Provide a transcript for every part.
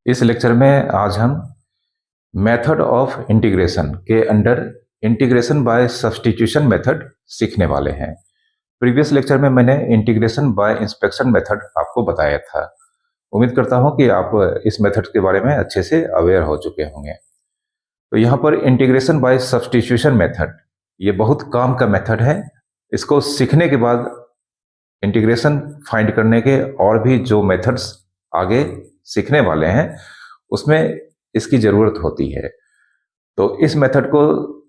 इस लेक्चर में आज हम मेथड ऑफ इंटीग्रेशन के under integration by substitution method सीखने वाले हैं। प्रीवियस लेक्चर में मैंने इंटीग्रेशन बाय इंस्पेक्शन मेथड आपको बताया था। उम्मीद करता हूं कि आप इस मेथड के बारे में अच्छे से अवेयर हो चुके होंगे। तो यहाँ पर इंटीग्रेशन बाय सब्स्टिट्यूशन मेथड ये बहुत काम का मेथड है। इसको सीखने के बाद इंटीग्रेशन फाइंड करने के और भी जो मेथड्स आगे सीखने वाले हैं उसमें इसकी ज़रूरत होती है। तो इस मेथड को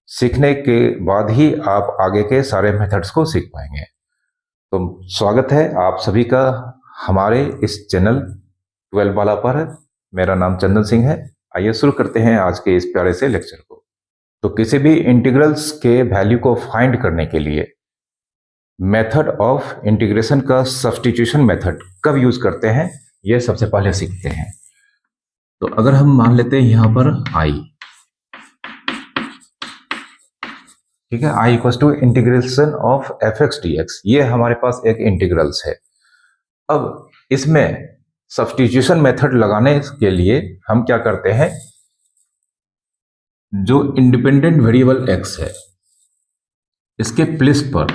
सीखने के बाद ही आप आगे के सारे मेथड्स को सीख पाएंगे। तो स्वागत है आप सभी का हमारे इस चैनल 12 वाला पर। मेरा नाम चंदन सिंह है। आइए शुरू करते हैं आज के इस प्यारे से लेक्चर को। तो किसी भी इंटीग्रल्स के वैल्यू को फाइंड करने के लिए मेथड ऑफ इंटीग्रेशन का सब्स्टिट्यूशन मेथड कब यूज करते हैं ये सबसे पहले सीखते हैं। तो अगर हम मान लेते हैं यहां पर i, ठीक है, i equal to integration of F x D X, ये हमारे पास एक इंटीग्रल्स है। अब इसमें सब्स्टिट्यूशन मेथड लगाने के लिए हम क्या करते हैं, जो इंडिपेंडेंट वेरिएबल x है इसके प्लेस पर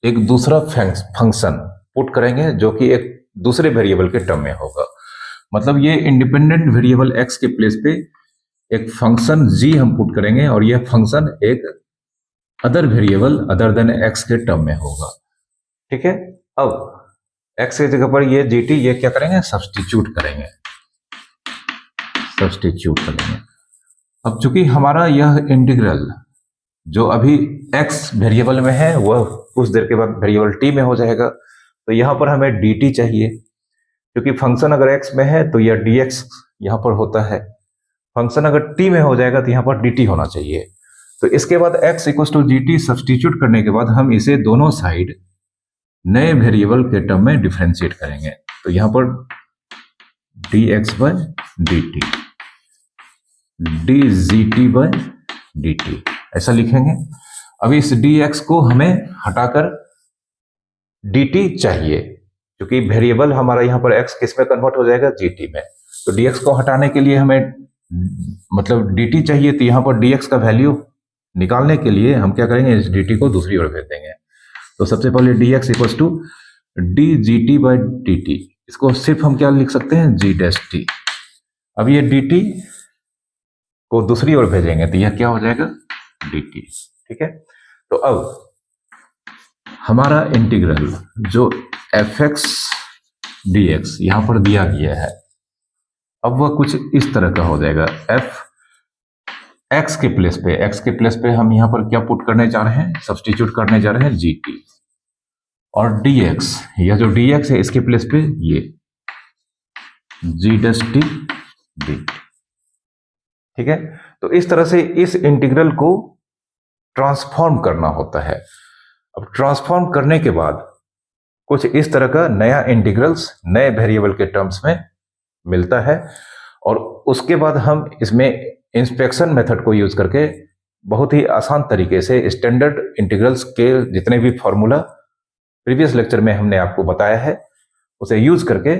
एक दूसरा फंक्शन पुट करेंगे जो कि एक दूसरे वेरिएबल के टर्म में होगा। मतलब ये इंडिपेंडेंट वेरिएबल x के प्लेस पे एक फंक्शन g हम पुट करेंगे और यह फंक्शन एक other variable other than x के टर्म में होगा। ठीक है, अब x की जगह पर ये gt ये क्या करेंगे, सब्स्टिट्यूट करेंगे। अब चूंकि हमारा यह इंटीग्रल जो अभी x वेरिएबल में है वह कुछ देर के बाद वेरिएबल t में हो जाएगा, तो यहां पर हमें dt चाहिए। क्योंकि फंक्शन अगर x में है तो यह dx यहां पर होता है, फंक्शन अगर t में हो जाएगा तो यहां पर dt होना चाहिए। तो इसके बाद x equal to gt substitute करने के बाद हम इसे दोनों साइड नए वेरिएबल के टर्म में डिफरेंशिएट करेंगे। तो यहां पर dx by dt, dgt by dt ऐसा लिखेंगे। अब इस dx को हमें हटाकर dt चाहिए, क्योंकि वेरिएबल हमारा यहाँ पर x किस में कन्वर्ट हो जाएगा, gt में। तो dx को हटाने के लिए हमें मतलब dt चाहिए, तो यहाँ पर dx का वैल्यू निकालने के लिए हम क्या करेंगे, इस dt को दूसरी ओर भेज देंगे। तो सबसे पहले dx equal to dgt by dt, इसको सिर्फ हम क्या लिख सकते हैं, g डैश t। अब ये dt को दूसरी ओर भेजेंगे तो यह क्या हो जाएगा, dt। ठीक है, तो अब हमारा इंटीग्रल जो एफ एक्स डी एक्स यहां पर दिया गया है, अब वह कुछ इस तरह का हो जाएगा। एफ एक्स के प्लेस पे हम यहां पर क्या पुट करने जा रहे हैं, सब्स्टिट्यूट करने जा रहे हैं जी टी, और डी एक्स, यह जो डी एक्स है इसके प्लेस पे ये जी डस टी डी। ठीक है, तो इस तरह से इस इंटीग्रल को ट्रांसफॉर्म करना होता है। अब ट्रांसफॉर्म करने के बाद कुछ इस तरह का नया इंटीग्रल्स नए वेरिएबल के टर्म्स में मिलता है, और उसके बाद हम इसमें इंस्पेक्शन मेथड को यूज करके बहुत ही आसान तरीके से स्टैंडर्ड इंटीग्रल्स के जितने भी फॉर्मूला प्रीवियस लेक्चर में हमने आपको बताया है उसे यूज करके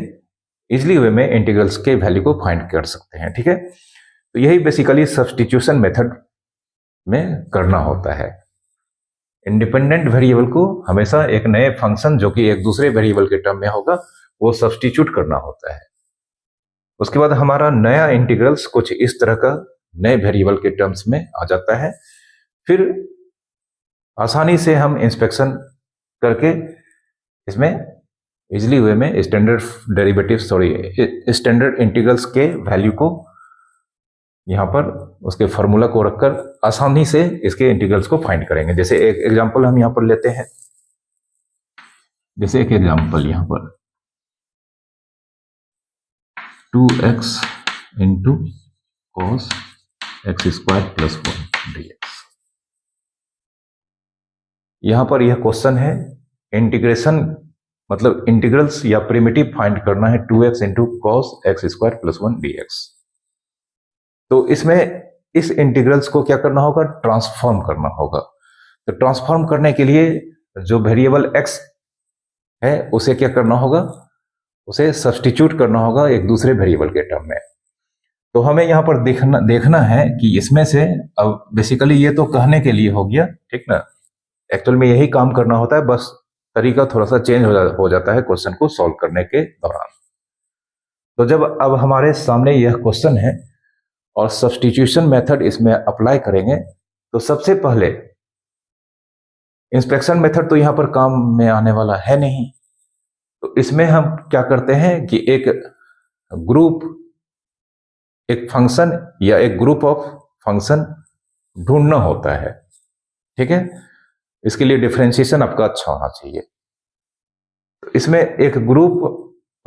इजिली वे में इंटीग्रल्स के वैल्यू को फाइंड कर सकते हैं। ठीक है, तो यही बेसिकली सब्स्टिट्यूशन मेथड में करना होता है। इंडिपेंडेंट वेरिएबल को हमेशा एक नए फंक्शन जो कि एक दूसरे वेरिएबल के टर्म में होगा वो सब्स्टिट्यूट करना होता है। उसके बाद हमारा नया इंटीग्रल्स कुछ इस तरह का नए वेरिएबल के टर्म्स में आ जाता है। फिर आसानी से हम इंस्पेक्शन करके इसमें इजिली वे में स्टैंडर्ड इंटीग्रल्स के वैल्यू को यहां पर उसके फॉर्मूला को रखकर आसानी से इसके इंटीग्रल्स को फाइंड करेंगे। जैसे एक एग्जांपल हम यहां पर लेते हैं, जैसे एक एग्जांपल यहां पर 2x into cos x square plus 1 dx। यहां पर यह क्वेश्चन है इंटीग्रेशन मतलब इंटीग्रल्स या प्रिमिटिव फाइंड करना है 2x into cos x square plus 1 dx। तो इसमें इस इंटीग्रल्स को क्या करना होगा, ट्रांसफॉर्म करना होगा। तो ट्रांसफॉर्म करने के लिए जो वेरिएबल x है उसे क्या करना होगा, उसे सब्स्टिट्यूट करना होगा एक दूसरे वेरिएबल के टर्म में। तो हमें यहाँ पर देखना है कि इसमें से, अब बेसिकली ये तो कहने के लिए हो गया, ठीक ना, एक्चुअल में यही काम करना होता है, बस तरीका थोड़ा सा चेंज हो जाता है क्वेश्चन को सॉल्व करने के दौरान। तो जब अब हमारे सामने यह क्वेश्चन है और सब्स्टिट्यूशन मेथड इसमें अप्लाई करेंगे, तो सबसे पहले इंस्पेक्शन मेथड तो यहाँ पर काम में आने वाला है नहीं, तो इसमें हम क्या करते हैं कि एक फंक्शन या एक ग्रुप ऑफ फंक्शन ढूंढना होता है, ठीक है। इसके लिए डिफरेंशिएशन आपका अच्छा होना चाहिए। तो इसमें एक ग्रुप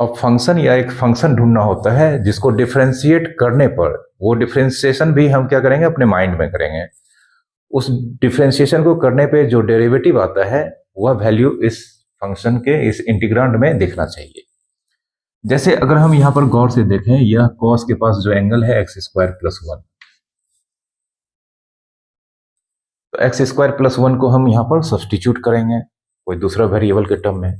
ऑफ फंक्शन या एक फंक्शन ढूंढना होता है जिसको डिफरेंशिएट करने पर, वो डिफरेंशिएशन भी हम क्या करेंगे, अपने माइंड में करेंगे। उस डिफरेंशिएशन को करने पे जो डेरिवेटिव आता है वह वैल्यू इस फंक्शन के इस इंटीग्रांड में दिखना चाहिए। जैसे अगर हम यहां पर गौर से देखें, यह कॉस के पास जो एंगल है x² + 1, तो x² + 1 को हम यहां पर सब्स्टिट्यूट करेंगे कोई दूसरा वेरिएबल के टर्म में,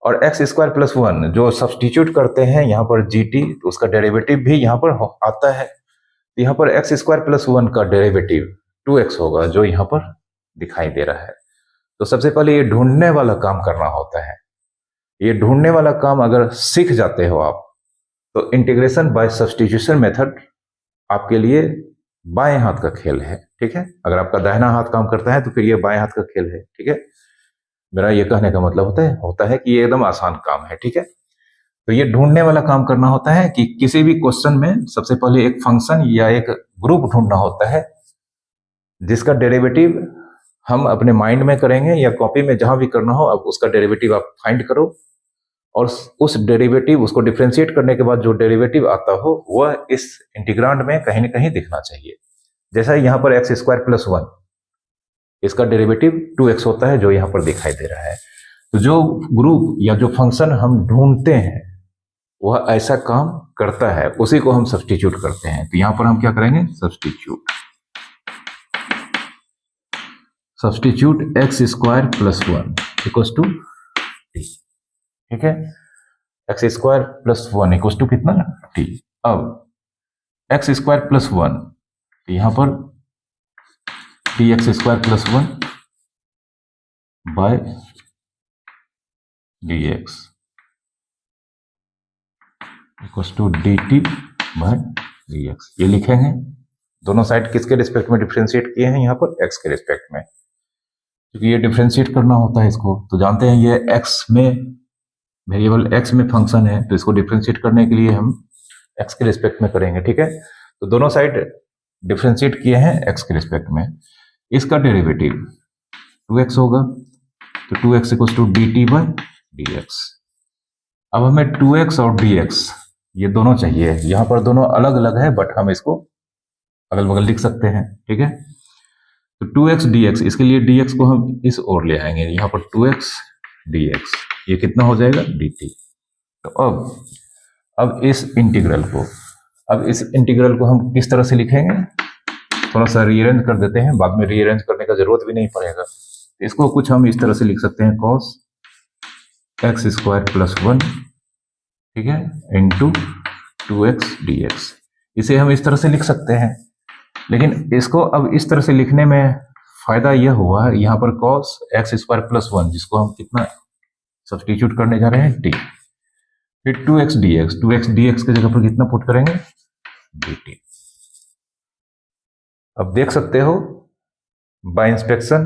और x² + 1 जो सब्स्टिट्यूट करते हैं यहां पर gt, तो उसका डेरिवेटिव भी यहां पर आता है। यहां पर x² + 1 का डेरिवेटिव 2x होगा जो यहां पर दिखाई दे रहा है। तो सबसे पहले ये ढूंढने वाला काम करना होता है। ये ढूंढने वाला काम अगर सीख जाते हो आप, तो इंटीग्रेशन बाय सब्स्टिट्यूशन मेथड आपके लिए बाएं हाथ का खेल है, ठीक है। अगर आपका दाहिना हाथ काम करता है तो फिर ये बाएं हाथ का खेल है, ठीक है। मेरा ये कहने का मतलब होता है कि ये एकदम आसान काम है, ठीक है। तो ये ढूंढने वाला काम करना होता है कि किसी भी क्वेश्चन में सबसे पहले एक फंक्शन या एक ग्रुप ढूंढना होता है जिसका डेरिवेटिव हम अपने माइंड में करेंगे या कॉपी में, जहां भी करना हो, अब उसका डेरिवेटिव आप फाइंड करो, और उस डेरिवेटिव, उसको डिफरेंशिएट करने के बाद जो डेरिवेटिव आता हो वह इस इंटीग्रांड में कहीं ना कहीं दिखना चाहिए। जैसा यहाँ पर x² + 1, इसका डेरिवेटिव 2x होता है जो यहाँ पर दिखाई दे रहा है। तो जो ग्रुप या जो फंक्शन हम ढूंढते हैं वह ऐसा काम करता है, उसी को हम सब्स्टिट्यूट करते हैं। तो यहां पर हम क्या करेंगे, सब्स्टिट्यूट x² + 1 = t, ठीक है। x² + 1 = कितना, t। अब x² + 1, यहां पर dx² + 1 by dx = dt by dx, ये लिखेंगे। दोनों साइड किसके रिस्पेक्ट में डिफरेंशिएट किए हैं, यहाँ पर x के रिस्पेक्ट में, क्योंकि ये डिफरेंशिएट करना होता है इसको। तो जानते हैं ये x में, वेरिएबल x में फंक्शन है, तो इसको डिफरेंशिएट करने के लिए हम x के रिस्पेक्ट में करेंगे, ठीक है। तो दोनों साइड डिफरेंशिएट किए हैं x के रिस्पेक्ट में। इसका डेरिवेटिव 2x होगा, तो 2x = dt by dx। अब हमें 2x और dx ये दोनों चाहिए। यहां पर दोनों अलग अलग है, बट हम इसको अगल बगल लिख सकते हैं, ठीक है। तो 2x dx, इसके लिए dx को हम इस ओर ले आएंगे, यहां पर 2x dx, ये कितना हो जाएगा, dt। तो अब इस इंटीग्रल को हम किस तरह से लिखेंगे, थोड़ा सा रीअरेंज कर देते हैं, बाद में रीअरेंज करने का जरूरत भी नहीं पड़ेगा। तो इसको कुछ हम इस तरह से लिख सकते हैं, cos x² + 1, ठीक है, इंटू 2x dx। इसे हम इस तरह से लिख सकते हैं, लेकिन इसको अब इस तरह से लिखने में फायदा यह हुआ, यहाँ पर cos x² + 1, जिसको हम कितना सब्स्टिट्यूट करने जा रहे हैं, t, फिर 2x dx के जगह पर कितना पुट करेंगे, dt। अब देख सकते हो बाय इंस्पेक्शन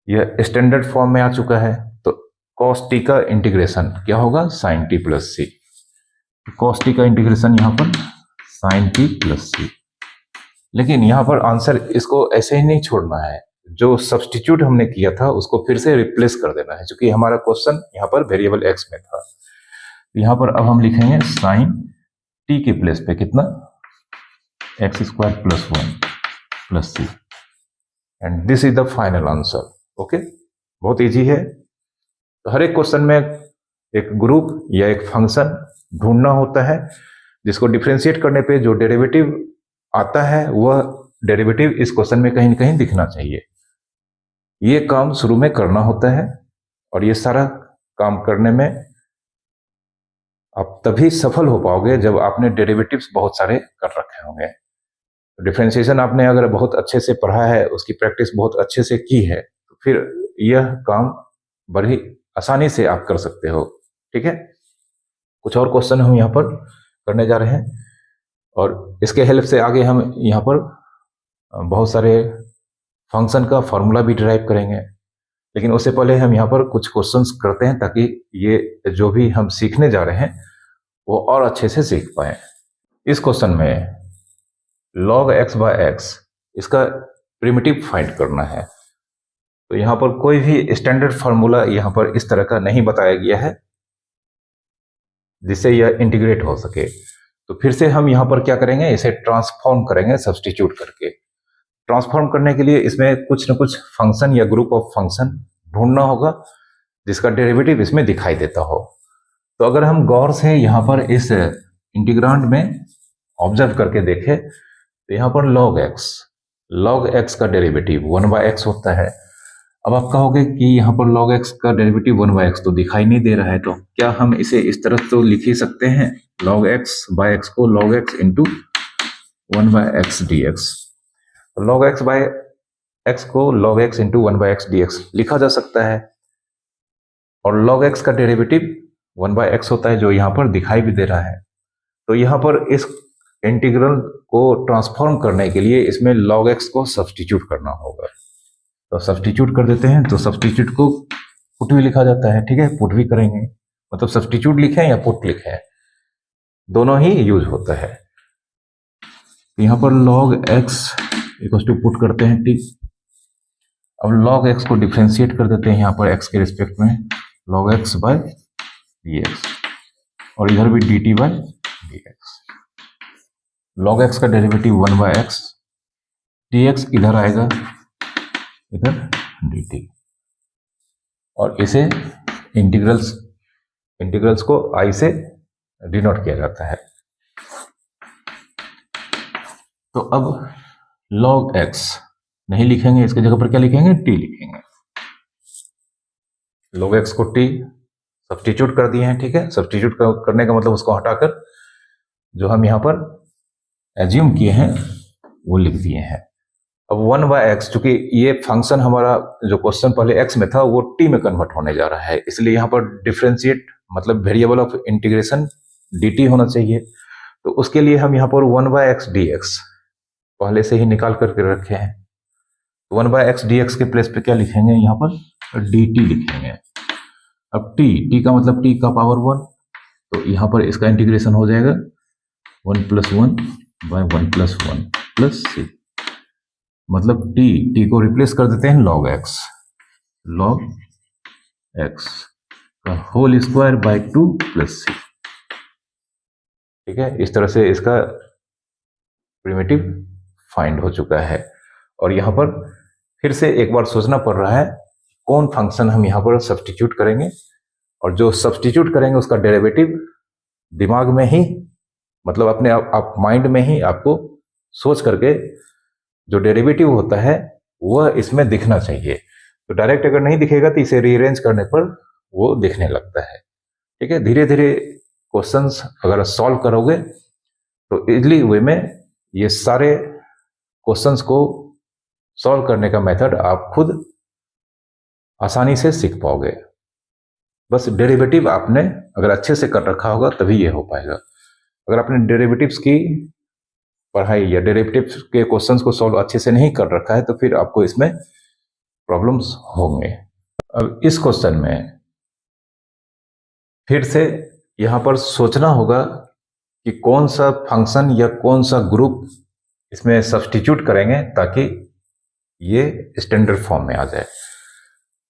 यह स्टैंडर्ड फॉर्म में आ चुका है। तो cos t का इंटीग्रेशन क्या होगा, sin t + c। cos t का इंटीग्रेशन यहाँ पर sin t + c। लेकिन यहाँ पर आंसर इसको ऐसे ही नहीं छोड़ना है, जो सब्स्टिट्यूट हमने किया था उसको फिर से रिप्लेस कर देना है, क्योंकि हमारा क्वेश्चन यहाँ पर वेरिएबल x में था। यहाँ पर अब हम लिखेंगे sin t के प्लेस पे कितना, x² + 1 + c, and this is the final answer. Okay, बहुत इजी है। तो हर एक क्वेश्चन में एक ग्रुप या एक फंक्शन ढूंढना होता है जिसको डिफरेंशिएट करने पे जो डेरिवेटिव आता है वह डेरिवेटिव इस क्वेश्चन में कहीं ना कहीं दिखना चाहिए। ये काम शुरू में करना होता है, और ये सारा काम करने में आप तभी सफल हो पाओगे जब आपने डेरिवेटिव्स बहुत सारे कर रखे होंगे। डिफरेंशिएशन आपने अगर बहुत अच्छे से पढ़ा है, उसकी प्रैक्टिस बहुत अच्छे से की है, तो फिर यह काम बड़ी आसानी से आप कर सकते हो। ठीक है, कुछ और क्वेश्चन हम यहाँ पर करने जा रहे हैं और इसके हेल्प से आगे हम यहाँ पर बहुत सारे फंक्शन का फॉर्मूला भी डिराइव करेंगे। लेकिन उससे पहले हम यहाँ पर कुछ क्वेश्चंस करते हैं ताकि ये जो भी हम सीखने जा रहे हैं वो और अच्छे से सीख पाए। इस क्वेश्चन में log x बाय एक्स इसका प्रिमिटिव फाइंड करना है। तो यहाँ पर कोई भी स्टैंडर्ड फार्मूला यहाँ पर इस तरह का नहीं बताया गया है जिससे यह इंटीग्रेट हो सके। तो फिर से हम यहाँ पर क्या करेंगे, इसे ट्रांसफॉर्म करेंगे सब्सटीट्यूट करके। ट्रांसफॉर्म करने के लिए इसमें कुछ न कुछ फंक्शन या ग्रुप ऑफ फंक्शन ढूंढना होगा जिसका डेरिवेटिव इसमें दिखाई देता हो। तो अगर हम गौर से यहाँ पर इस इंटीग्रांड में ऑब्जर्व करके देखें तो यहाँ पर log x का डेरिवेटिव 1/x होता है। अब आप कहोगे कि यहाँ पर log x का डेरिवेटिव 1/x तो दिखाई नहीं दे रहा है, तो क्या हम इसे इस तरह तो लिख ही सकते हैं, log x बाय x को log x into 1/x dx। log x by x को log x into 1/x dx लिखा जा सकता है और log x का डेरिवेटिव 1/x होता है जो यहाँ पर दिखाई भी दे रहा है। तो यहाँ पर इस इंटीग्रल को ट्रांसफॉर्म करने के लिए इसमें log x को सब्सटीट्यूट करना होगा। तो सब्सटीट्यूट कर देते हैं। तो सब्सटीट्यूट को पुट भी लिखा जाता है, ठीक है, पुट भी करेंगे, मतलब सब्सटीट्यूट लिखें या पुट लिखें दोनों ही यूज होता है। यहाँ पर log x equal to put करते हैं t। अब log x को डिफ्रेंशिएट कर देते हैं यहाँ पर x के रिस्पेक्ट में, log x बाय dx और इधर भी dt by dx। log x का डेरिवेटिव 1/x, dx इधर आएगा, इधर dt, और इसे इंटीग्रल्स को i से डिनोट किया जाता है। तो अब log x नहीं लिखेंगे, इसके जगह पर क्या लिखेंगे, t लिखेंगे। log x को t सब्सटीट्यूट कर दिए हैं, ठीक है। सब्सटीट्यूट करने का मतलब उसको हटाकर जो हम यहाँ पर एज्यूम किए हैं वो लिख दिए हैं। अब 1/x, चूंकि ये फंक्शन हमारा जो क्वेश्चन पहले x में था वो t में कन्वर्ट होने जा रहा है, इसलिए यहाँ पर डिफरेंशिएट मतलब वेरिएबल ऑफ इंटीग्रेशन dt होना चाहिए। तो उसके लिए हम यहाँ पर 1/x dx पहले से ही निकाल करके रखे हैं। 1/x dx के प्लेस पे क्या लिखेंगे, यहाँ पर dt लिखेंगे। अब t का मतलब t का पावर 1, तो यहाँ पर इसका इंटीग्रेशन हो जाएगा 1 + 1 बाय 1 + 1 प्लस c, मतलब t को रिप्लेस कर देते हैं log x का whole square by 2 plus c, ठीक है। इस तरह से इसका प्रिमिटिव फाइंड हो चुका है। और यहाँ पर फिर से एक बार सोचना पड़ रहा है कौन फंक्शन हम यहाँ पर सब्सटीट्यूट करेंगे, और जो सब्सटीट्यूट करेंगे उसका डेरिवेटिव दिमाग में ही, मतलब अपने आप माइंड में ही आपको सोच करके जो डेरिवेटिव होता है वह इसमें दिखना चाहिए। तो डायरेक्ट अगर नहीं दिखेगा तो इसे रीअरेंज करने पर वो दिखने लगता है, ठीक है। धीरे धीरे क्वेश्चंस अगर सॉल्व करोगे तो इजली वे में ये सारे क्वेश्चंस को सॉल्व करने का मेथड आप खुद आसानी से सीख पाओगे। बस डेरिवेटिव आपने अगर अच्छे से कर रखा होगा तभी ये हो पाएगा। अगर आपने डेरिवेटिव्स की पढ़ाई या डेरिवेटिव्स के क्वेश्चंस को सॉल्व अच्छे से नहीं कर रखा है तो फिर आपको इसमें प्रॉब्लम्स होंगे। अब इस क्वेश्चन में फिर से यहाँ पर सोचना होगा कि कौन सा फंक्शन या कौन सा ग्रुप इसमें सब्सटीट्यूट करेंगे ताकि ये स्टैंडर्ड फॉर्म में आ जाए।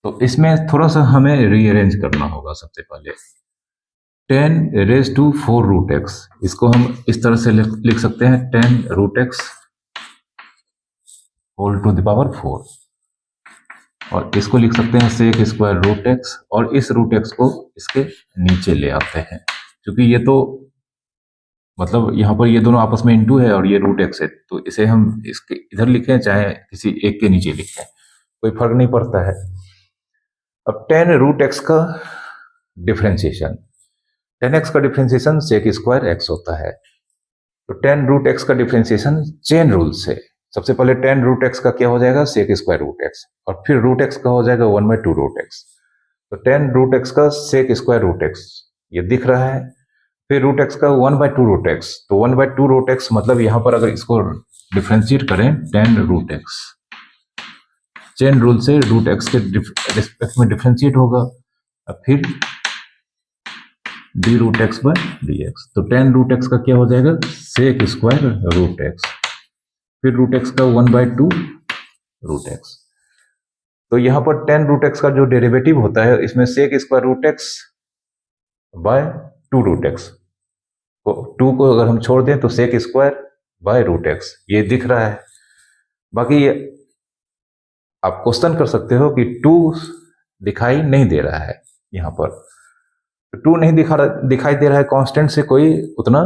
तो इसमें थोड़ा सा हमें रीअरेंज करना होगा। सबसे पहले 10⁻⁴√x, इसको हम इस तरह से लिख सकते हैं 10√x whole to the power 4, और इसको लिख सकते हैं sec²√x, और इस √x को इसके नीचे ले आते हैं क्योंकि ये तो मतलब यहाँ पर ये दोनों आपस में इंटू है और ये √x है, तो इसे हम इसके इधर लिखें चाहे किसी एक के नीचे लिखें कोई फर्क नहीं पड़ता है। अब 10√x का डिफरेंशिएशन, 10x का डिफरेंशिएशन सेक स्क्वायर x होता है। तो 10 रूट x का डिफरेंशिएशन चेन रूल से, सबसे पहले 10 रूट x का क्या हो जाएगा, सेक स्क्वायर रूट x, और फिर रूट x का हो जाएगा 1/2 रूट x। तो 10 रूट x का सेक स्क्वायर रूट x ये दिख रहा है, फिर रूट x का 1/2 रूट x। तो 1/2 रूट x मतलब यहां पर अगर इसको डिफरेंशिएट करें 10 रूट x, चेन रूल से रूट x के रिस्पेक्ट में डिफरेंशिएट होगा, अब फिर D root X by D X. तो 10 रूट एक्स का क्या हो जाएगा, सेक स्क्वायर रूट एक्स, फिर रूट एक्स का 1/2 रूट एक्स। तो यहां पर 10 रूट एक्स का जो डेरिवेटिव होता है इसमें sec square root X by 2 root X, तो 2 को अगर हम छोड़ दें तो sec square by root X ये दिख रहा है। बाकी ये आप क्वेश्चन कर सकते हो कि 2 दिखाई नहीं दे रहा है, यहां पर 2 नहीं दिखाई दे रहा है, कांस्टेंट से कोई उतना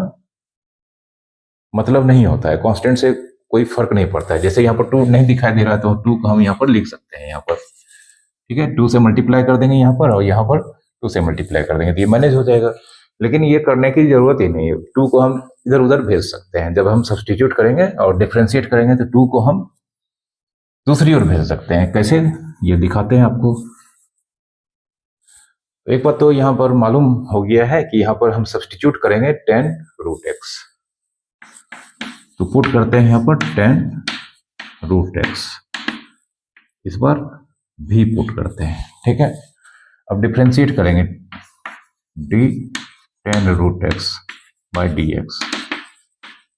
मतलब नहीं होता है, कांस्टेंट से कोई फर्क नहीं पड़ता है। जैसे यहाँ पर 2 नहीं दिखाई दे रहा है तो 2 को हम यहाँ पर लिख सकते हैं, यहाँ पर ठीक है 2 से मल्टीप्लाई कर देंगे यहाँ पर, और यहाँ पर 2 से मल्टीप्लाई कर देंगे तो ये मैनेज हो जाएगा। लेकिन ये करने की जरूरत ही नहीं है, 2 को हम इधर उधर भेज सकते हैं। जब हम सब्सटीट्यूट करेंगे और डिफ्रेंशिएट करेंगे तो 2 को हम दूसरी ओर भेज सकते हैं। कैसे, ये दिखाते हैं आपको। एक बात तो यहां पर मालूम हो गया है कि यहां पर हम सब्सटीट्यूट करेंगे 10 रूट एक्स, तो पुट करते हैं यहां पर 10 रूट एक्स, इस बार भी पुट करते हैं, ठीक है। अब डिफ्रेंशिएट करेंगे D 10 root X by D X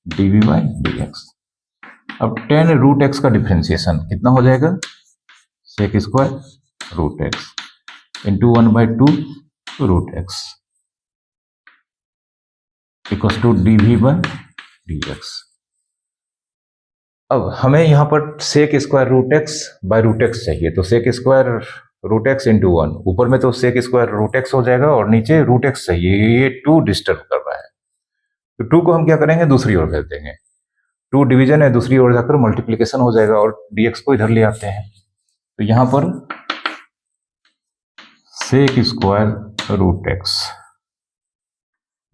D V by D X. अब 10 रूट एक्स का डिफ्रेंशिएशन कितना हो जाएगा, sec square root X into 1/2 root X equal to D V by D X. अब हमें यहां पर sec square root X by root X चाहिए, तो sec square root X into 1, ऊपर में तो सेक स्क्वायर रूट एक्स हो जाएगा और नीचे रूट एक्स चाहिए, ये 2 डिस्टर्ब कर रहा है। तो 2 को हम क्या करेंगे, दूसरी ओर भेज देंगे। 2 डिवीजन है, दूसरी ओर जाकर मल्टीप्लीकेशन हो जाएगा और dx को इधर ले आते हैं। तो यहां पर sec square root X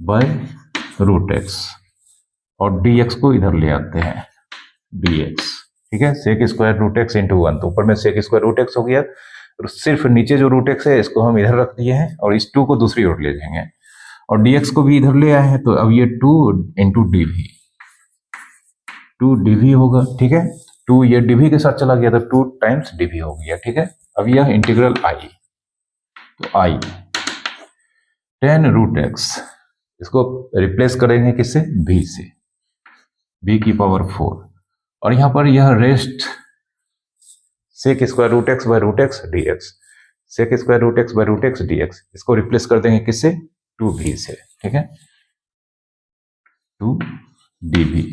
by root X और dx को इधर ले आते हैं dx, ठीक है। Sec square root X into 1, तो ऊपर में सेक स्क्वायर रूट एक्स हो गया, और सिर्फ नीचे जो रूट एक्स है इसको हम इधर रख दिए हैं और इस 2 को दूसरी ओर ले जाएंगे और dx को भी इधर ले आए हैं। तो अब ये 2 इंटू dv, 2 dv होगा, ठीक है। 2 ये dv के साथ चला गया तो 2 टाइम्स dv हो गया, ठीक है। अब यह इंटीग्रल i, तो i 10 रूट एक्स, इसको रिप्लेस करेंगे किससे, v से, v की पावर 4, और यहां पर यह rest sec square root X by root X D X, sec square root X by root X D X, इसको रिप्लेस कर देंगे किससे, 2v से, ठीक है। 2 dv,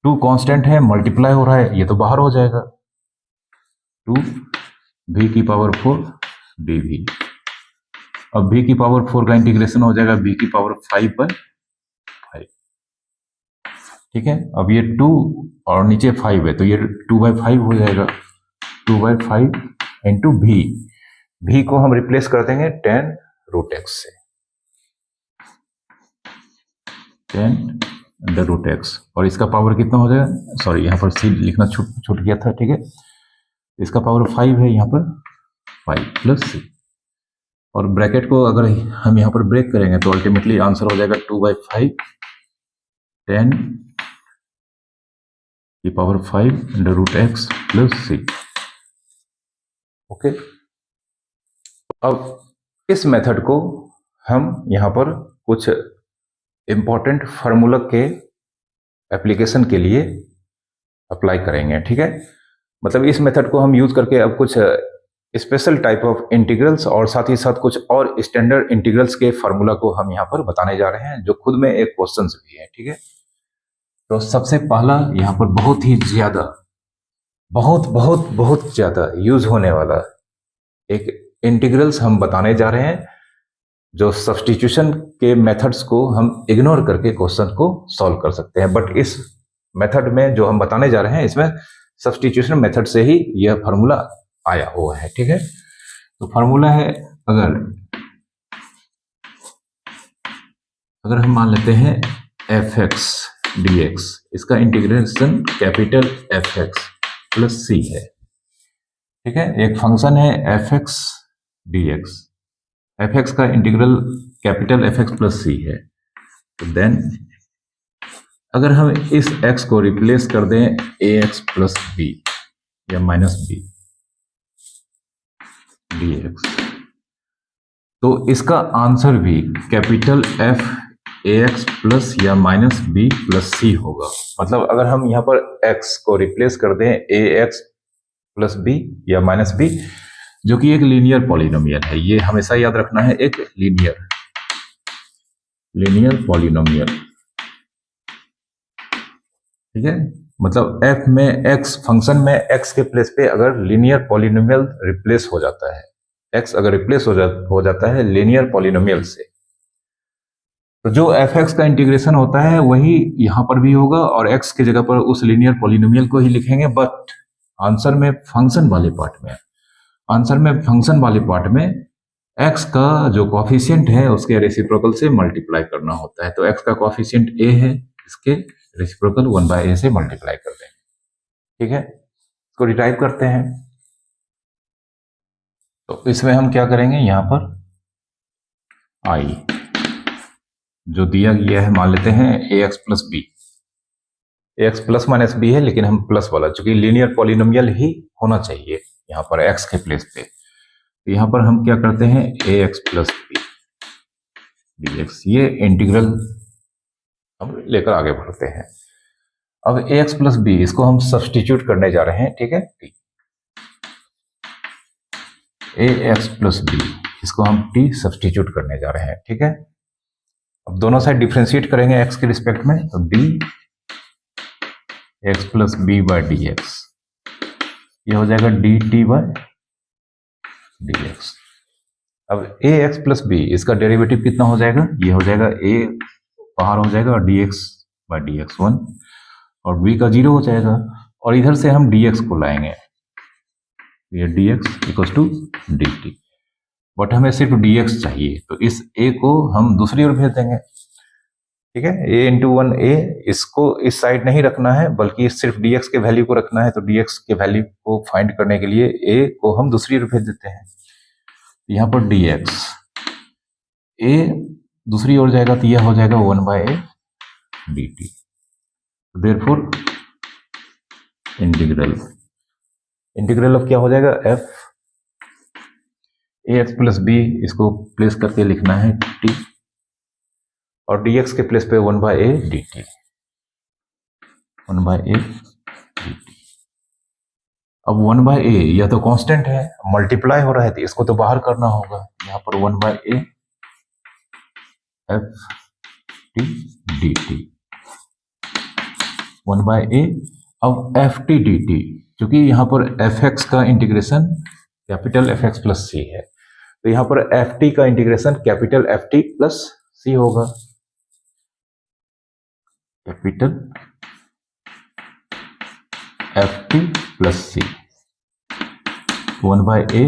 2 कांस्टेंट है, मल्टीप्लाई हो रहा है, ये तो बाहर हो जाएगा, 2 v की पावर 4 dv। अब v की पावर 4 का इंटीग्रेशन हो जाएगा v की पावर 5/5, ठीक है। अब ये 2 और नीचे 5 है तो ये 2/5 हो जाएगा, 2/5 इंटू v को हम रिप्लेस कर देंगे 10 रूट एक्स से, 10 अंडर रूट एक्स, और इसका पावर कितना हो जाएगा, सॉरी यहाँ पर सी लिखना छूट गया था, ठीक है। इसका पावर 5 है, यहाँ पर 5 प्लस सी, और ब्रैकेट को अगर हम यहाँ पर ब्रेक करेंगे तो अल्टीमेटली आंसर हो जाएगा 2/5 10 की power 5 under root X plus C, okay. अब इस मेथड को हम यहाँ पर कुछ इंपॉर्टेंट फार्मूला के एप्लीकेशन के लिए अप्लाई करेंगे, ठीक है। मतलब इस मेथड को हम यूज करके अब कुछ स्पेशल टाइप ऑफ इंटीग्रल्स और साथ ही साथ कुछ और स्टैंडर्ड इंटीग्रल्स के फार्मूला को हम यहाँ पर बताने जा रहे हैं, जो खुद में एक क्वेश्चन भी है, ठीक है। तो सबसे पहला यहाँ पर बहुत ही ज्यादा बहुत ज्यादा यूज होने वाला एक इंटीग्रल्स हम बताने जा रहे हैं, जो सब्स्टिट्यूशन के मेथड्स को हम इग्नोर करके क्वेश्चन को सॉल्व कर सकते हैं। बट इस मेथड में जो हम बताने जा रहे हैं इसमें सब्स्टिट्यूशन मेथड से ही यह फार्मूला आया हुआ है, ठीक है। तो फार्मूला है, अगर अगर हम मान लेते हैं एफ एक्स डी एक्स, इसका integration capital F x plus C है, ठीक है। एक फंक्शन है F x D X, F X का integral capital F x plus C है। तो देन अगर हम इस x को रिप्लेस कर दें ए एक्स प्लस बी या माइनस बी डी एक्स, तो इसका आंसर भी capital F A X plus या माइनस बी प्लस सी होगा। मतलब अगर हम यहाँ पर x को रिप्लेस कर दें ए एक्स प्लस बी या माइनस बी, जो कि एक लीनियर पॉलिनोमियल है, ये हमेशा याद रखना है, एक लीनियर पॉलिनोमियल, ठीक है। मतलब f में x फंक्शन में x के प्लेस पे अगर लीनियर पॉलिनोमियल रिप्लेस हो जाता है, x अगर रिप्लेस हो जाता है लीनियर पॉलिनोमियल से, तो जो f(x) का इंटीग्रेशन होता है वही यहां पर भी होगा और x की जगह पर उस लीनियर पॉलिनोमियल को ही लिखेंगे। बट आंसर में फंक्शन वाले पार्ट में x का जो कोफिशिएंट है उसके रेसिप्रोकल से मल्टीप्लाई करना होता है। तो x का कोफिशिएंट a है, इसके रेसिप्रोकल 1/a से मल्टीप्लाई कर देंगे, ठीक है। इसको रिटाइप करते हैं। तो इसमें हम क्या करेंगे, यहां पर i जो दिया गया है मान लेते हैं A X plus B, A X plus minus B है, लेकिन हम प्लस वाला, चूंकि लीनियर पॉलिनोमियल ही होना चाहिए यहाँ पर x के प्लेस पे, तो यहाँ पर हम क्या करते हैं A X plus B D X, ये इंटीग्रल हम लेकर आगे बढ़ते हैं। अब ए एक्स प्लस बी इसको हम सब्सटीट्यूट करने जा रहे हैं, ठीक है। ए एक्स प्लस बी इसको हम टी सब्सटीट्यूट करने जा रहे हैं, ठीक है। अब दोनों साइड डिफ्रेंशिएट करेंगे x के रिस्पेक्ट में, तो D X plus B by D X, ये हो जाएगा D T by D X. अब ए एक्स प्लस बी इसका डेरिवेटिव कितना हो जाएगा, ये हो जाएगा a बाहर हो जाएगा और D x by D x 1 और b का 0 हो जाएगा, और इधर से हम dx को लाएंगे, ये dx equal to D T. But हमें सिर्फ dx चाहिए, तो इस a को हम दूसरी ओर भेज देंगे, ठीक है। a इंटू 1a, इसको इस साइड नहीं रखना है बल्कि सिर्फ dx के वैल्यू को रखना है, तो dx के वैल्यू को फाइंड करने के लिए a को हम दूसरी ओर भेज देते हैं। यहाँ पर dx a दूसरी ओर जाएगा तो यह हो जाएगा 1/a dt। Therefore integral of क्या हो जाएगा, f ए एक्स प्लस बी, इसको प्लेस करके लिखना है t, और dx के प्लेस पे 1/a dt, 1/a dt। अब 1/a यह तो कांस्टेंट है, मल्टीप्लाई हो रहा है, तो इसको तो बाहर करना होगा। यहाँ पर 1/a f t dt, 1/a। अब एफ टी डी टी, क्योंकि यहाँ पर एफ एक्स का integration capital F x plus C है, तो यहाँ पर एफ टी का integration capital F T plus C होगा, capital F T plus C, 1/a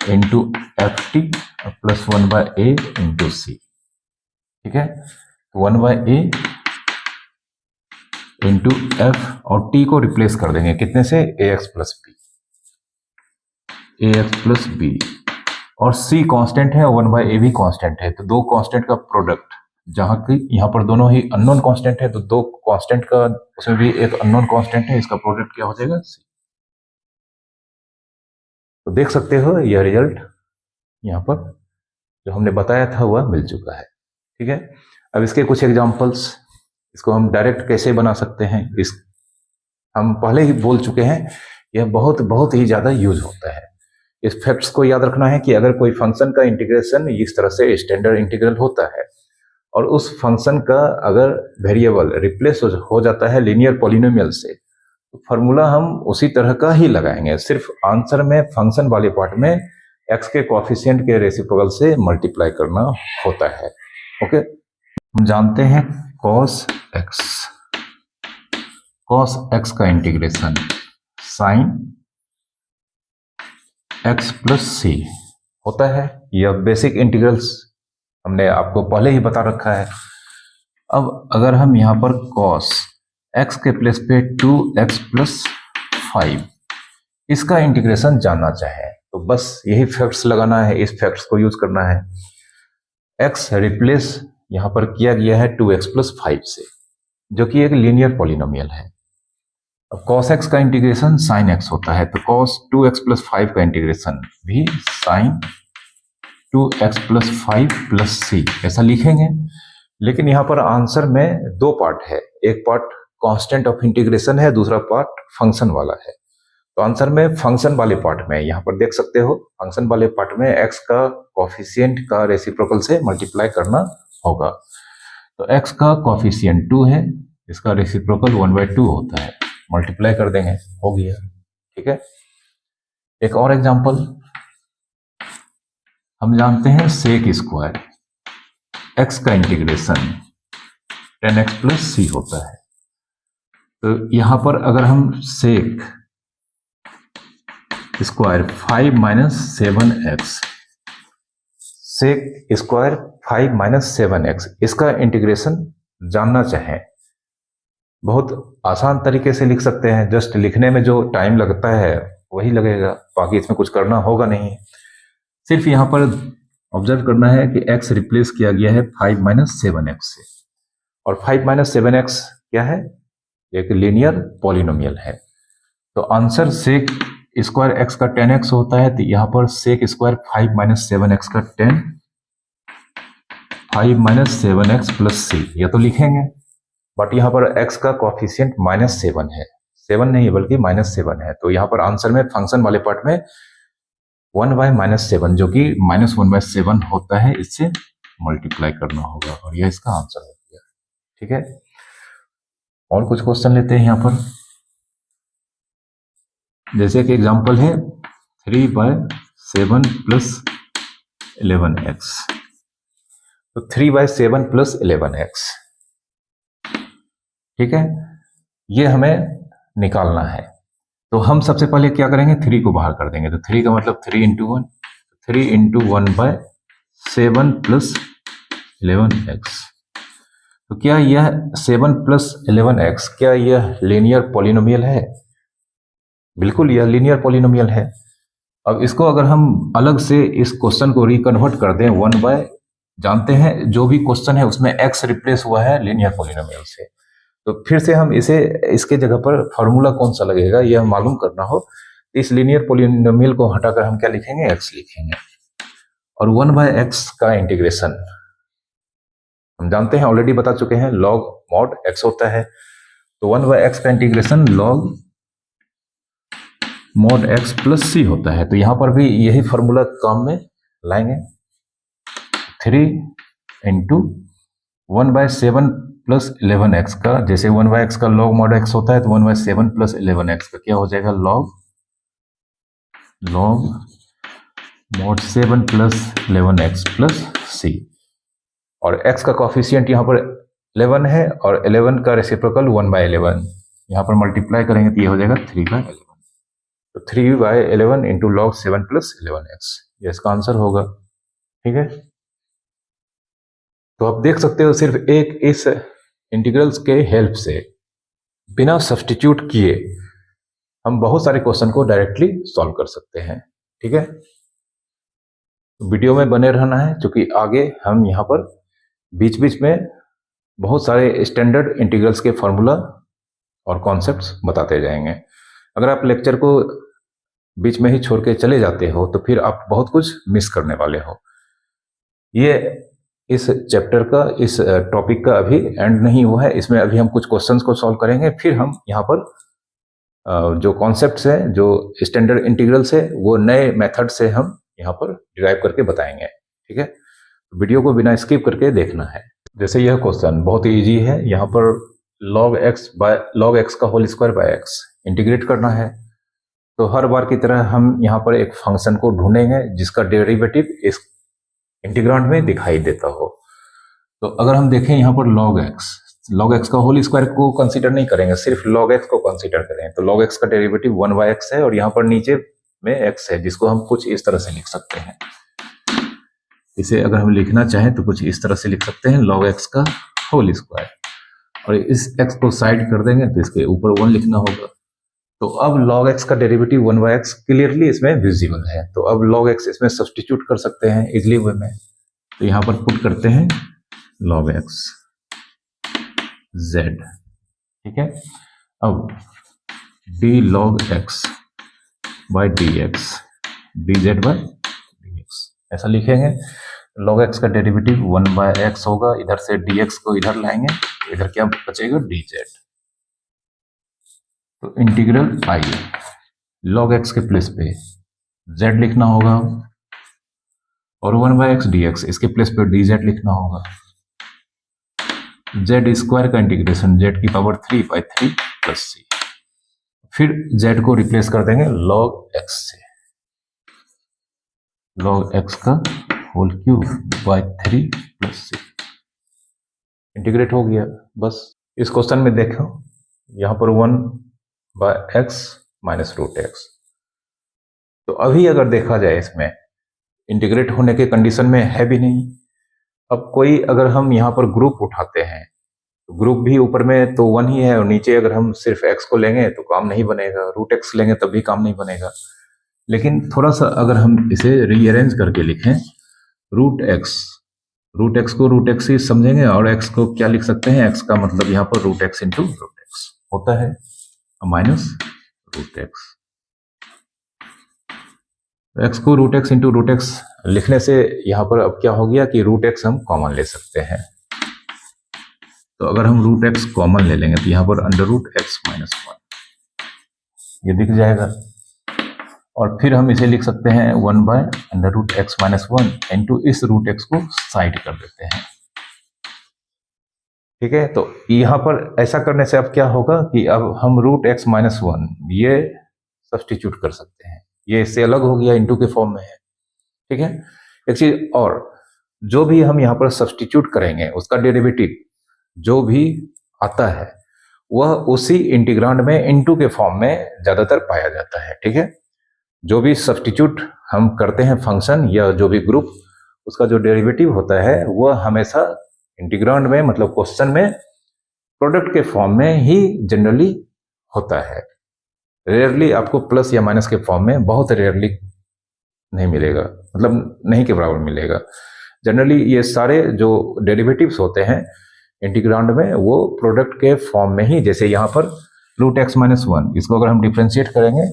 into F T plus 1/a into C, ठीक है। 1/a इंटू एफ और टी को रिप्लेस कर देंगे कितने से, ए एक्स प्लस बी, और सी कांस्टेंट है, 1/a भी कांस्टेंट है, तो दो कांस्टेंट का प्रोडक्ट, जहां की यहाँ पर दोनों ही अननोन कांस्टेंट है, तो दो कांस्टेंट का, उसमें भी एक अननोन कांस्टेंट है, इसका प्रोडक्ट क्या हो जाएगा, सी। तो देख सकते हो यह रिजल्ट यहाँ पर जो हमने बताया था वह मिल चुका है, ठीक है। अब इसके कुछ एग्जांपल्स, इसको हम डायरेक्ट कैसे बना सकते हैं, इस हम पहले ही बोल चुके हैं, यह बहुत ही ज्यादा यूज होता है। इस फैक्ट्स को याद रखना है कि अगर कोई फंक्शन का इंटीग्रेशन इस तरह से स्टैंडर्ड इंटीग्रल होता है और उस फंक्शन का अगर वेरिएबल रिप्लेस हो जाता है लीनियर पॉलिनोमियल से, तो फॉर्मूला हम उसी तरह का ही लगाएंगे, सिर्फ आंसर में फंक्शन वाले पार्ट में x के कोएफिशिएंट के रेसिप्रोकल से मल्टीप्लाई करना होता है, ओके। हम जानते हैं cos x का integration sin x plus C होता है। यह बेसिक इंटीग्रल्स हमने आपको पहले ही बता रखा है। अब अगर हम यहाँ पर cos x के प्लेस पे 2x प्लस 5 इसका इंटीग्रेशन जानना चाहें तो बस यही फैक्ट्स लगाना है, इस फैक्ट्स को यूज करना है। x रिप्लेस यहाँ पर किया गया है 2x प्लस 5 से, जो कि एक लीनियर पॉलिनोमियल है। अब cos x का इंटीग्रेशन sin x होता है, तो cos 2x प्लस 5 का इंटीग्रेशन भी sin 2x plus 5 plus c ऐसा लिखेंगे। लेकिन यहाँ पर आंसर में दो पार्ट है, एक पार्ट कांस्टेंट ऑफ इंटीग्रेशन है, दूसरा पार्ट फंक्शन वाला है। तो आंसर में फंक्शन वाले पार्ट में यहाँ पर देख सकते हो, फंक्शन वाले पार्ट में x का कॉफिशिएंट का रेसिप्रोकल से मल्टीप्लाई करना होगा। तो x का कॉफिशिएंट 2 है, इसका रेसिप्रोकल 1/2 होता है, मल्टीप्लाई कर देंगे, हो गया। ठीक है, एक और एग्जांपल हम जानते हैं सेक स्क्वायर x का इंटीग्रेशन 10x प्लस c होता है। तो यहां पर अगर हम sec square 5 minus 7x, sec square 5 minus 7x इसका इंटीग्रेशन जानना चाहें, बहुत आसान तरीके से लिख सकते हैं। जस्ट लिखने में जो टाइम लगता है वही लगेगा, बाकी इसमें कुछ करना होगा नहीं। सिर्फ यहाँ पर ऑब्जर्व करना है कि x रिप्लेस किया गया है 5 माइनस 7x से, और 5 माइनस 7x क्या है, एक लीनियर पॉलिनोमियल है। तो आंसर सेक स्क्वायर x का 10x होता है, तो यहाँ पर सेक स्क्वायर 5 माइनस 7x का 10 5 माइनस 7x प्लस c ये तो लिखेंगे, बट यहाँ पर x का कॉफिशिएंट -7 है, 7 नहीं बल्कि -7 है। तो यहाँ पर आंसर में फंक्शन वाले पार्ट में 1/-7 जो कि -1/7 होता है, इससे मल्टीप्लाई करना होगा, और यह इसका आंसर हो गया। ठीक है, और कुछ क्वेश्चन लेते हैं यहाँ पर। जैसे कि एग्जांपल है 3/7 प्लस 11x, तो 3/7 प्लस 11x, ठीक है, ये हमें निकालना है। तो हम सबसे पहले क्या करेंगे, 3 को बाहर कर देंगे। तो 3 का मतलब 3 इंटू 1, 3 इंटू 1/7 प्लस 11x। तो क्या यह 7 प्लस 11x क्या यह लीनियर पॉलिनोमियल है? बिल्कुल, यह लीनियर पॉलिनोमियल है। अब इसको अगर हम अलग से इस क्वेश्चन को रिकन्वर्ट कर दें 1/, जानते हैं जो भी क्वेश्चन है उसमें x रिप्लेस हुआ है लीनियर पॉलिनोमियल से, तो फिर से हम इसे इसके जगह पर फॉर्मूला कौन सा लगेगा यह मालूम करना हो, इस लीनियर पॉलिनोमियल को हटाकर हम क्या लिखेंगे, x लिखेंगे। और 1/x का इंटीग्रेशन हम जानते हैं, ऑलरेडी बता चुके हैं, log mod x होता है। तो 1/x का integration log mod x plus c होता है। तो यहां पर भी यही फॉर्मूला काम में लाएंगे, 3 इंटू 1/7 प्लस 11x का, जैसे 1/x का log mod x होता है, तो 1/7 प्लस 11x का क्या हो जाएगा, log mod 7 plus 11x plus c। और x का कॉफिशिएंट यहाँ पर 11 है, और 11 का रेसिप्रोकल 1/11, यहाँ पर मल्टीप्लाई करेंगे तो ये हो जाएगा 3/11। तो 3/11 इंटू log 7 प्लस 11x, ये इसका आंसर होगा। ठीक है, तो आप देख सकते हो सिर्फ एक इस इंटीग्रल्स के हेल्प से बिना सब्स्टिट्यूट किए हम बहुत सारे क्वेश्चन को डायरेक्टली सॉल्व कर सकते हैं। ठीक है, तो वीडियो में बने रहना है, क्योंकि आगे हम यहाँ पर बीच बीच में बहुत सारे स्टैंडर्ड इंटीग्रल्स के फॉर्मूला और कॉन्सेप्ट्स बताते जाएंगे। अगर आप लेक्चर को बीच में ही छोड़ के चले जाते हो तो फिर आप बहुत कुछ मिस करने वाले हो। ये इस चैप्टर का, इस टॉपिक का अभी एंड नहीं हुआ है, इसमें अभी हम कुछ क्वेश्चंस को सॉल्व करेंगे, फिर हम यहाँ पर जो कॉन्सेप्ट्स हैं, जो स्टैंडर्ड इंटीग्रल्स है, वो नए मेथड से हम यहाँ पर डिराइव करके बताएंगे। ठीक है, वीडियो को बिना स्किप करके देखना है। जैसे यह क्वेश्चन बहुत ही ईजी है, यहाँ पर log x का whole square by x integrate करना है। तो हर बार की तरह हम यहाँ पर एक फंक्शन को ढूंढेंगे जिसका डेरिवेटिव इस इंटीग्रांड में दिखाई देता हो। तो अगर हम देखें यहाँ पर log x का होल स्क्वायर को कंसीडर नहीं करेंगे, सिर्फ log x को कंसीडर करें, तो log x का डेरिवेटिव 1/x है, और यहाँ पर नीचे में x है, जिसको हम कुछ इस तरह से लिख सकते हैं। इसे अगर हम लिखना चाहें तो कुछ इस तरह से लिख सकते हैं, log x का होल स्क्वायर, और इस x को साइड कर देंगे तो इसके ऊपर 1 लिखना होगा। तो अब log x का डेरिवेटिव 1/x क्लियरली इसमें विजिबल है, तो अब log x इसमें सब्स्टिट्यूट कर सकते हैं इजिली वे में। तो यहां पर पुट करते हैं log x z, ठीक है। अब d log x by dx dz by dx ऐसा लिखेंगे। log x का डेरिवेटिव 1/x होगा, इधर से dx को इधर लाएंगे तो इधर क्या बचेगा dz। तो इंटीग्रल आई log x के प्लेस पे z लिखना होगा और 1/x dx इसके प्लेस पे dz लिखना होगा। z स्क्वायर का इंटीग्रेशन z की पावर 3/3 प्लस c, फिर z को रिप्लेस कर देंगे log x से, log x का whole cube by 3 plus c, integrate हो गया। बस इस क्वेश्चन में देखो यहां पर 1/x माइनस रूट एक्स। तो अभी अगर देखा जाए इसमें इंटीग्रेट होने के कंडीशन में है भी नहीं। अब कोई अगर हम यहाँ पर ग्रुप उठाते हैं तो ग्रुप भी ऊपर में तो 1 ही है और नीचे अगर हम सिर्फ x को लेंगे तो काम नहीं बनेगा, रूट x लेंगे तब भी काम नहीं बनेगा। लेकिन थोड़ा सा अगर हम इसे रीअरेंज करके लिखें रूट x को रूट x ही समझेंगे और x को क्या लिख सकते हैं, x का मतलब यहाँ पर root x into root X होता है माइनस रूट एक्स। x को root x into root X लिखने से यहाँ पर अब क्या हो गया कि रूट x हम कॉमन ले सकते हैं। तो अगर हम रूट x कॉमन ले लेंगे तो यहाँ पर अंडर रूट x माइनस 1 ये दिख जाएगा, और फिर हम इसे लिख सकते हैं 1/√x माइनस 1 इंटू इस रूट x को साइड कर देते हैं, ठीक है। तो यहाँ पर ऐसा करने से अब क्या होगा कि अब हम रूट x माइनस 1 ये सब्स्टिट्यूट कर सकते हैं, ये इससे अलग हो गया, इंटू के फॉर्म में है, ठीक है। एक चीज और, जो भी हम यहाँ पर सब्स्टिट्यूट करेंगे उसका डेरिवेटिव जो भी आता है वह उसी इंटीग्रांड में इंटू के फॉर्म में ज्यादातर पाया जाता है, ठीक है। जो भी सब्स्टिट्यूट हम करते हैं फंक्शन या जो भी ग्रुप, उसका जो डेरिवेटिव होता है वह हमेशा इंटीग्रांड में मतलब क्वेश्चन में प्रोडक्ट के फॉर्म में ही जनरली होता है। रेयरली आपको प्लस या माइनस के फॉर्म में, बहुत रेयरली नहीं मिलेगा, मतलब नहीं के बराबर मिलेगा। जनरली ये सारे जो डेरिवेटिव्स होते हैं इंटीग्रांड में वो प्रोडक्ट के फॉर्म में ही, जैसे यहाँ पर रूट x माइनस 1 इसको अगर हम डिफ्रेंशिएट करेंगे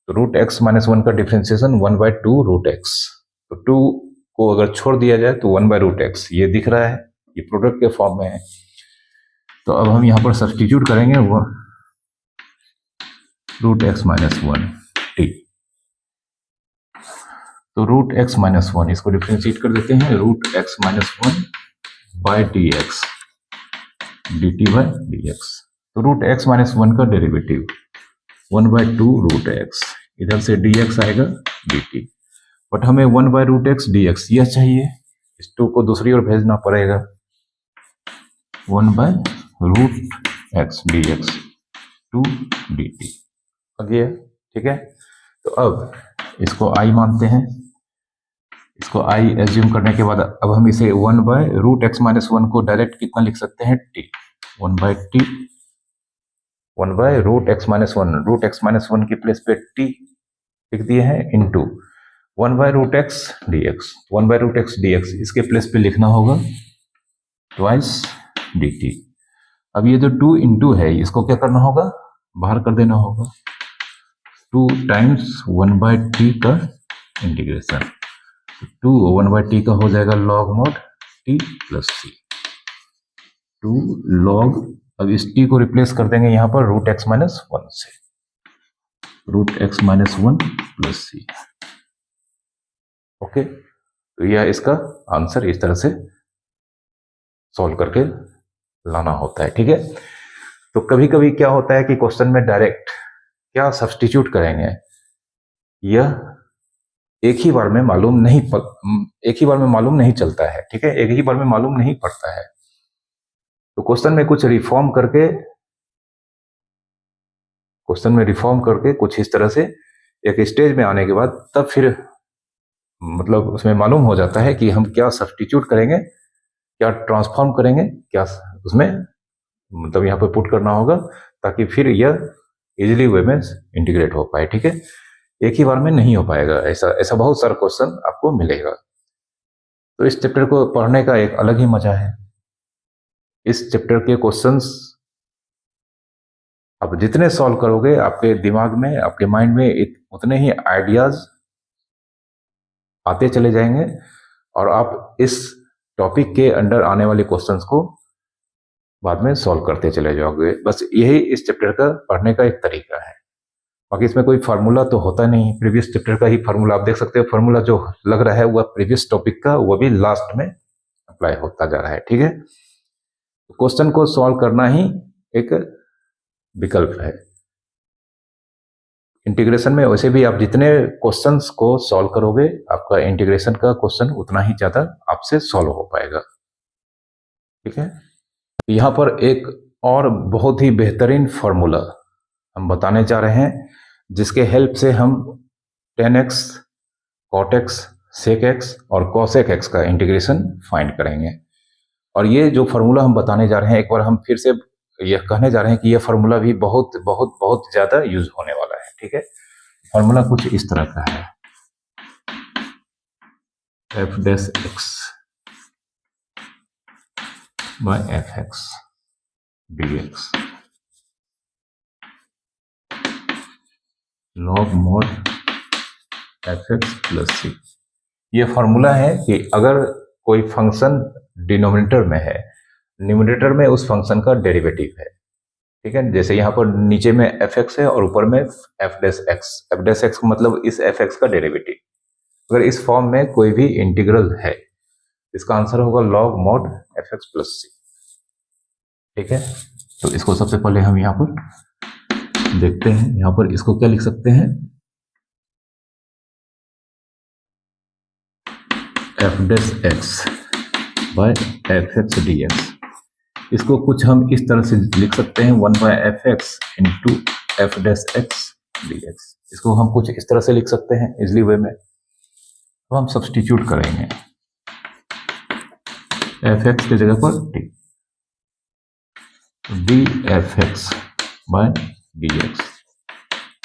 तो रूट x माइनस 1 का डिफ्रेंशिएशन 1/2 रूट x, तो 2 को अगर छोड़ दिया जाए तो 1/√x ये दिख रहा है, ये प्रोडक्ट के फॉर्म में है। तो अब हम यहाँ पर सब्स्टिट्यूट करेंगे वो रूट x माइनस 1 t, तो रूट x माइनस 1 इसको डिफ्रेंशिएट कर देते हैं root x minus 1 by dx dt by dx। तो रूट x माइनस 1 का डेरिवेटिव 1/2 रूट x, इधर से dx आएगा dt, बट हमें 1/√x dx यह चाहिए, इस 2 को दूसरी ओर भेजना पड़ेगा 1/√x dx 2 dt आ गया, ठीक है। तो अब इसको i मानते हैं, इसको i एज्यूम करने के बाद अब हम इसे 1/√x माइनस 1 को डायरेक्ट कितना लिख सकते हैं t, 1/√x minus 1 root x minus 1 की प्लेस पे t लिख दिए हैं into 1/√x dx, 1/√x dx इसके प्लेस पे लिखना होगा ट्वाइस dt। अब ये जो 2 इंटू है इसको क्या करना होगा, बाहर कर देना होगा, 2 टाइम्स 1/t का इंटीग्रेशन, 2 1/t का हो जाएगा log mod t plus c, 2 log, अब इस t को रिप्लेस कर देंगे यहाँ पर रूट x माइनस 1 से, root x minus 1 plus c, okay. तो यह इसका आंसर इस तरह से सॉल्व करके लाना होता है, ठीक है। तो कभी कभी क्या होता है कि क्वेश्चन में डायरेक्ट क्या सब्स्टिट्यूट करेंगे यह एक ही बार में मालूम नहीं चलता है, ठीक है, एक ही बार में मालूम नहीं पड़ता है। तो क्वेश्चन में रिफॉर्म करके कुछ इस तरह से एक स्टेज में आने के बाद तब फिर मतलब उसमें मालूम हो जाता है कि हम क्या सब्स्टिट्यूट करेंगे, क्या ट्रांसफॉर्म करेंगे, क्या उसमें मतलब यहाँ पर पुट करना होगा ताकि फिर यह इजीली वे में इंटीग्रेट हो पाए। ठीक है, एक ही बार में नहीं हो पाएगा, ऐसा बहुत सारा क्वेश्चन आपको मिलेगा। तो इस चैप्टर को पढ़ने का एक अलग ही मजा है। इस चैप्टर के क्वेश्चंस आप जितने सॉल्व करोगे आपके दिमाग में, आपके माइंड में उतने ही आइडियाज आते चले जाएंगे और आप इस टॉपिक के अंडर आने वाले क्वेश्चंस को बाद में सॉल्व करते चले जाओगे। बस यही इस चैप्टर का पढ़ने का एक तरीका है। बाकी इसमें कोई फार्मूला तो होता नहीं, प्रीवियस चैप्टर का ही फार्मूला आप देख सकते हो। फार्मूला जो लग रहा है वह प्रीवियस टॉपिक का, वह भी लास्ट में अप्लाई होता जा रहा है। ठीक है, क्वेश्चन को सॉल्व करना ही एक विकल्प है। इंटीग्रेशन में वैसे भी आप जितने क्वेश्चंस को सॉल्व करोगे आपका इंटीग्रेशन का क्वेश्चन उतना ही ज्यादा आपसे सॉल्व हो पाएगा। ठीक है, यहां पर एक और बहुत ही बेहतरीन फॉर्मूला हम बताने जा रहे हैं जिसके हेल्प से हम tan x, cot x, sec x और cosec x का इंटीग्रेशन फाइंड करेंगे। और ये जो फॉर्मूला हम बताने जा रहे हैं, एक बार हम फिर से यह कहने जा रहे हैं कि यह फॉर्मूला भी बहुत बहुत बहुत ज्यादा यूज होने वाला है। ठीक है, फॉर्मूला कुछ इस तरह का है, f dash x by fx dx log mod fx plus c। यह फॉर्मूला है कि अगर कोई फंक्शन डिनोमिनेटर में है, न्यूमरेटर में उस फंक्शन का डेरिवेटिव है। ठीक है, जैसे यहाँ पर नीचे में fx है और ऊपर में f डैश x मतलब इस fx का डेरिवेटिव। अगर इस फॉर्म में कोई भी इंटीग्रल है, इसका आंसर होगा log mod fx plus c। ठीक है, तो इसको सबसे पहले हम यहाँ पर देखते हैं। यहाँ पर इसको क्या लिख सकते हैं, f dash x by fx dx। इसको कुछ हम इस तरह से लिख सकते हैं 1 by fx into f dash x dx। इसको हम कुछ इस तरह से लिख सकते हैं इजली वे में। तो हम सब्स्टिट्यूट करेंगे fx की जगह पर dfx by dx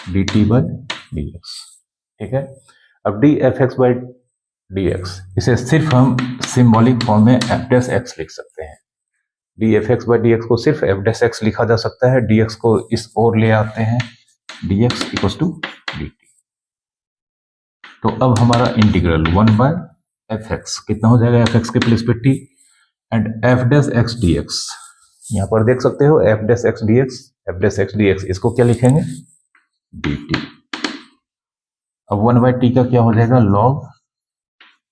dt by dx। ठीक है, अब dfx बाय dx इसे सिर्फ हम सिंबॉलिक फॉर्म में f डैश x लिख सकते हैं। dfx बाय dx को सिर्फ f डैश x लिखा जा सकता है, dx को इस ओर ले आते हैं, dx इक्वल्स टू dt। तो अब हमारा इंटीग्रल 1 बाय fx कितना हो जाएगा, fx के प्लेस पे t and f dash x dx। यहाँ पर देख सकते हो f डैश x dx, इसको क्या लिखेंगे dt। अब 1 बाय t का क्या हो जाएगा, log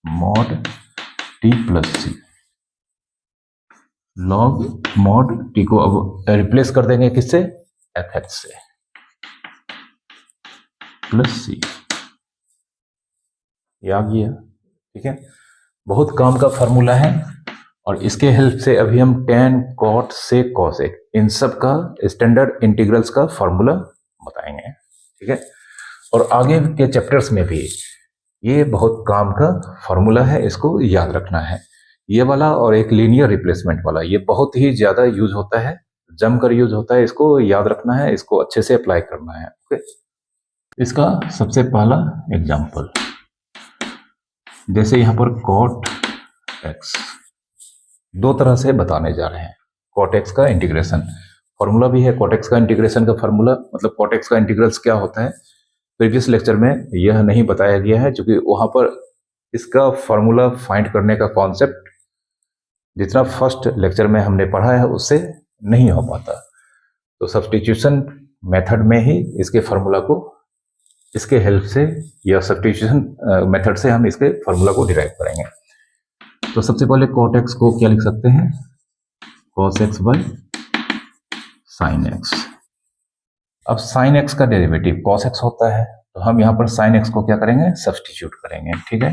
mod t plus c। log mod t को अब रिप्लेस कर देंगे किससे, fx से प्लस c। ये आ गया। ठीक है, बहुत काम का फॉर्मूला है और इसके हेल्प से अभी हम tan, cot, sec, cosec इन सब का स्टैंडर्ड इंटीग्रल्स का फॉर्मूला बताएंगे। ठीक है, और आगे के चैप्टर्स में भी ये बहुत काम का फॉर्मूला है, इसको याद रखना है। ये वाला और एक लीनियर रिप्लेसमेंट वाला ये बहुत ही ज्यादा यूज होता है, जमकर यूज होता है, इसको याद रखना है, इसको अच्छे से अप्लाई करना है। ओके, इसका सबसे पहला एग्जांपल, जैसे यहाँ पर cot x दो तरह से बताने जा रहे हैं। cot x का इंटीग्रेशन फॉर्मूला भी है, cot x का इंटीग्रेशन का फॉर्मूला मतलब cot x का इंटीग्रल्स क्या होता है प्रीवियस लेक्चर में यह नहीं बताया गया है, क्योंकि वहां पर इसका फॉर्मूला फाइंड करने का कॉन्सेप्ट जितना फर्स्ट लेक्चर में हमने पढ़ा है उससे नहीं हो पाता। तो सब्स्टिट्यूशन मेथड में ही इसके फॉर्मूला को, इसके हेल्प से या सब्स्टिट्यूशन मेथड से हम इसके फॉर्मूला को डिराइव करेंगे। तो सबसे पहले cot x को क्या लिख सकते हैं, cos x by sin x। अब sin x का डेरिवेटिव cos x होता है, तो हम यहाँ पर sin x को क्या करेंगे, सब्स्टिट्यूट करेंगे। ठीक है,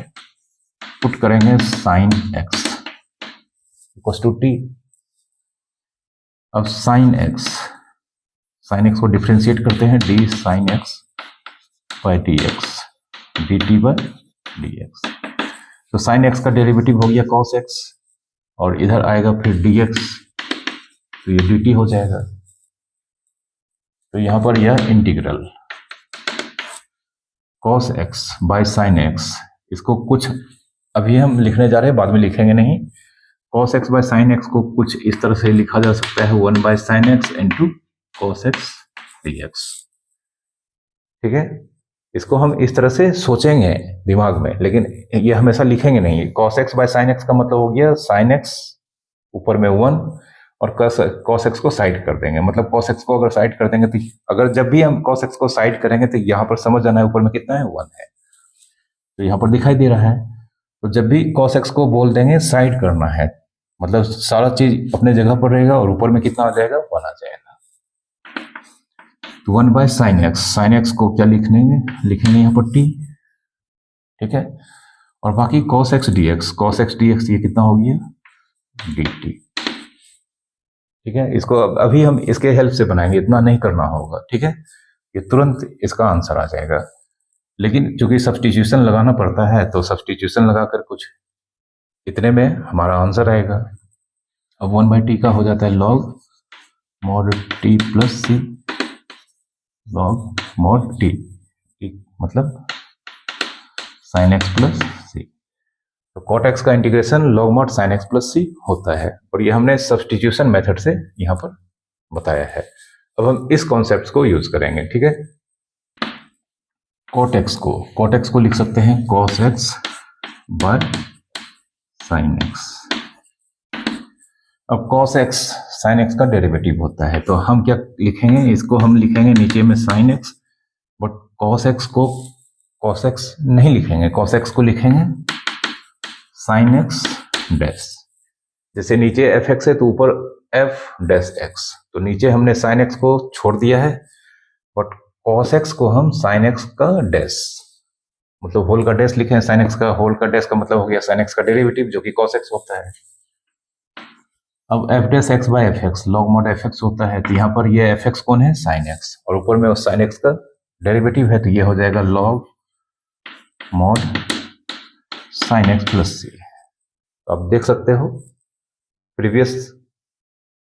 पुट करेंगे sin x equals to t। अब sin x को डिफ्रेंशिएट करते हैं d sin x by dx dt by dx। तो sin x का डेरिवेटिव हो गया cos x और इधर आएगा फिर dx तो ये dt हो जाएगा। तो यहां पर यह integral cos x by sin x, इसको कुछ अभी हम लिखने जा रहे हैं, बाद में लिखेंगे नहीं। cos x by sin x को कुछ इस तरह से लिखा जा सकता है 1 by sin x into cos x dx। ठीक है, इसको हम इस तरह से सोचेंगे दिमाग में, लेकिन ये हमेशा लिखेंगे नहीं। cos x by sin x का मतलब हो गया sin x ऊपर में 1 और cos x को साइड कर देंगे। मतलब cos x को अगर साइड कर देंगे तो अगर जब भी हम cos x को साइड करेंगे तो यहाँ पर समझ जाना है ऊपर में कितना है 1 है, तो यहाँ पर दिखाई दे रहा है। तो जब भी cos x को बोल देंगे साइड करना है, मतलब सारा चीज अपने जगह पर रहेगा और ऊपर में कितना आ जाएगा 1 आ जाएगा। तो 1 बाय साइन एक्स को क्या लिखेंगे यहाँ पर t। ठीक है, और बाकी cos x dx ये कितना हो गया dt। ठीक है, इसको अभी हम इसके हेल्प से बनाएंगे, इतना नहीं करना होगा। ठीक है, ये तुरंत इसका आंसर आ जाएगा, लेकिन चूंकि सब्स्टिट्यूशन लगाना पड़ता है तो सब्स्टिट्यूशन लगाकर कुछ इतने में हमारा आंसर आएगा। अब 1 बाई टी का हो जाता है log mod T plus C, log mod T मतलब साइन एक्स प्लस सी। तो कॉट एक्स का integration log mod sine X plus C होता है, और ये हमने सब्स्टिट्यूशन मेथड से यहाँ पर बताया है। अब हम इस कॉन्सेप्ट को यूज करेंगे। ठीक है, कॉट एक्स को लिख सकते हैं cos x by sine x. अब cos x sin x का डेरिवेटिव होता है, तो हम क्या लिखेंगे, इसको हम लिखेंगे नीचे में sin x, but cos x नहीं लिखेंगे, cos x को लिखेंगे sin x डैश। जैसे नीचे fx है तो ऊपर f डैश x, तो नीचे हमने sin x को छोड़ दिया है, बट cos x को हम sin x का डैश, मतलब होल का डैश लिखे हैं। sin x का होल का डैश का मतलब हो गया sin x का डेरिवेटिव जो कि cos x होता है। अब f dash x by f x log mod f x होता है, तो यहाँ पर ये एफ एक्स कौन है साइन एक्स, और ऊपर में उस साइन एक्स का डेरिवेटिव है, तो ये हो जाएगा log mod sine X plus C. आप देख सकते हो प्रीवियस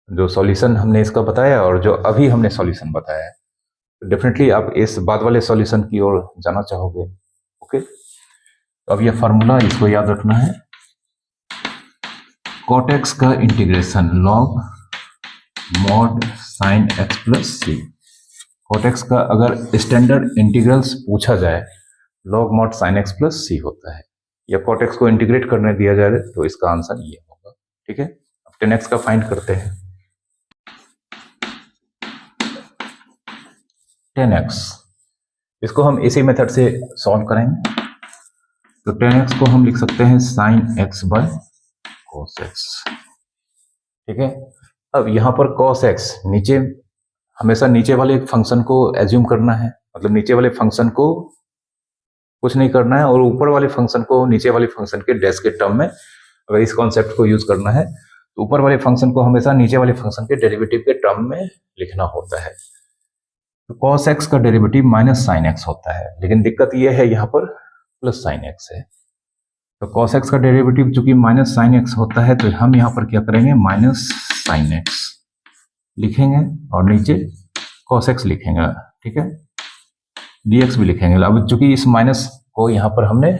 जो सॉल्यूशन हमने इसका बताया और जो अभी हमने सॉल्यूशन बताया है, तो डेफिनेटली आप इस बाद वाले सॉल्यूशन की ओर जाना चाहोगे। ओके, तो अब ये फार्मूला इसको याद रखना है, कॉट एक्स का integration log mod sine X plus C. Cot x का अगर स्टैंडर्ड इंटीग्रल्स पूछा जाए log mod sine X plus C होता है, या कॉट एक्स को इंटीग्रेट करने दिया जाए तो इसका आंसर ये होगा। ठीक है, अब टेन एक्स का फाइंड करते हैं। टेन एक्स, इसको हम इसी मेथड से सॉल्व करेंगे। तो टेन एक्स को हम लिख सकते हैं sine x by cos x। ठीक है, अब यहां पर cos x नीचे, हमेशा नीचे वाले फंक्शन को एज्यूम करना है, मतलब नीचे वाले फंक्शन को कुछ नहीं करना है, और ऊपर वाले फंक्शन को नीचे वाले फंक्शन के डैश के टर्म में अगर इस कॉन्सेप्ट को यूज करना है तो ऊपर वाले फंक्शन को हमेशा नीचे वाले फंक्शन के डेरिवेटिव के टर्म में लिखना होता है। तो cos x का डेरिवेटिव माइनस साइन एक्स होता है, लेकिन दिक्कत यह है यहाँ पर प्लस साइन एक्स है। तो cos x का डेरिवेटिव चूंकि माइनस साइन एक्स होता है, तो हम यहाँ पर क्या करेंगे माइनस साइन एक्स लिखेंगे और नीचे cos x लिखेंगे। ठीक है, dx भी लिखेंगे। अब चूंकि इस माइनस को यहाँ पर हमने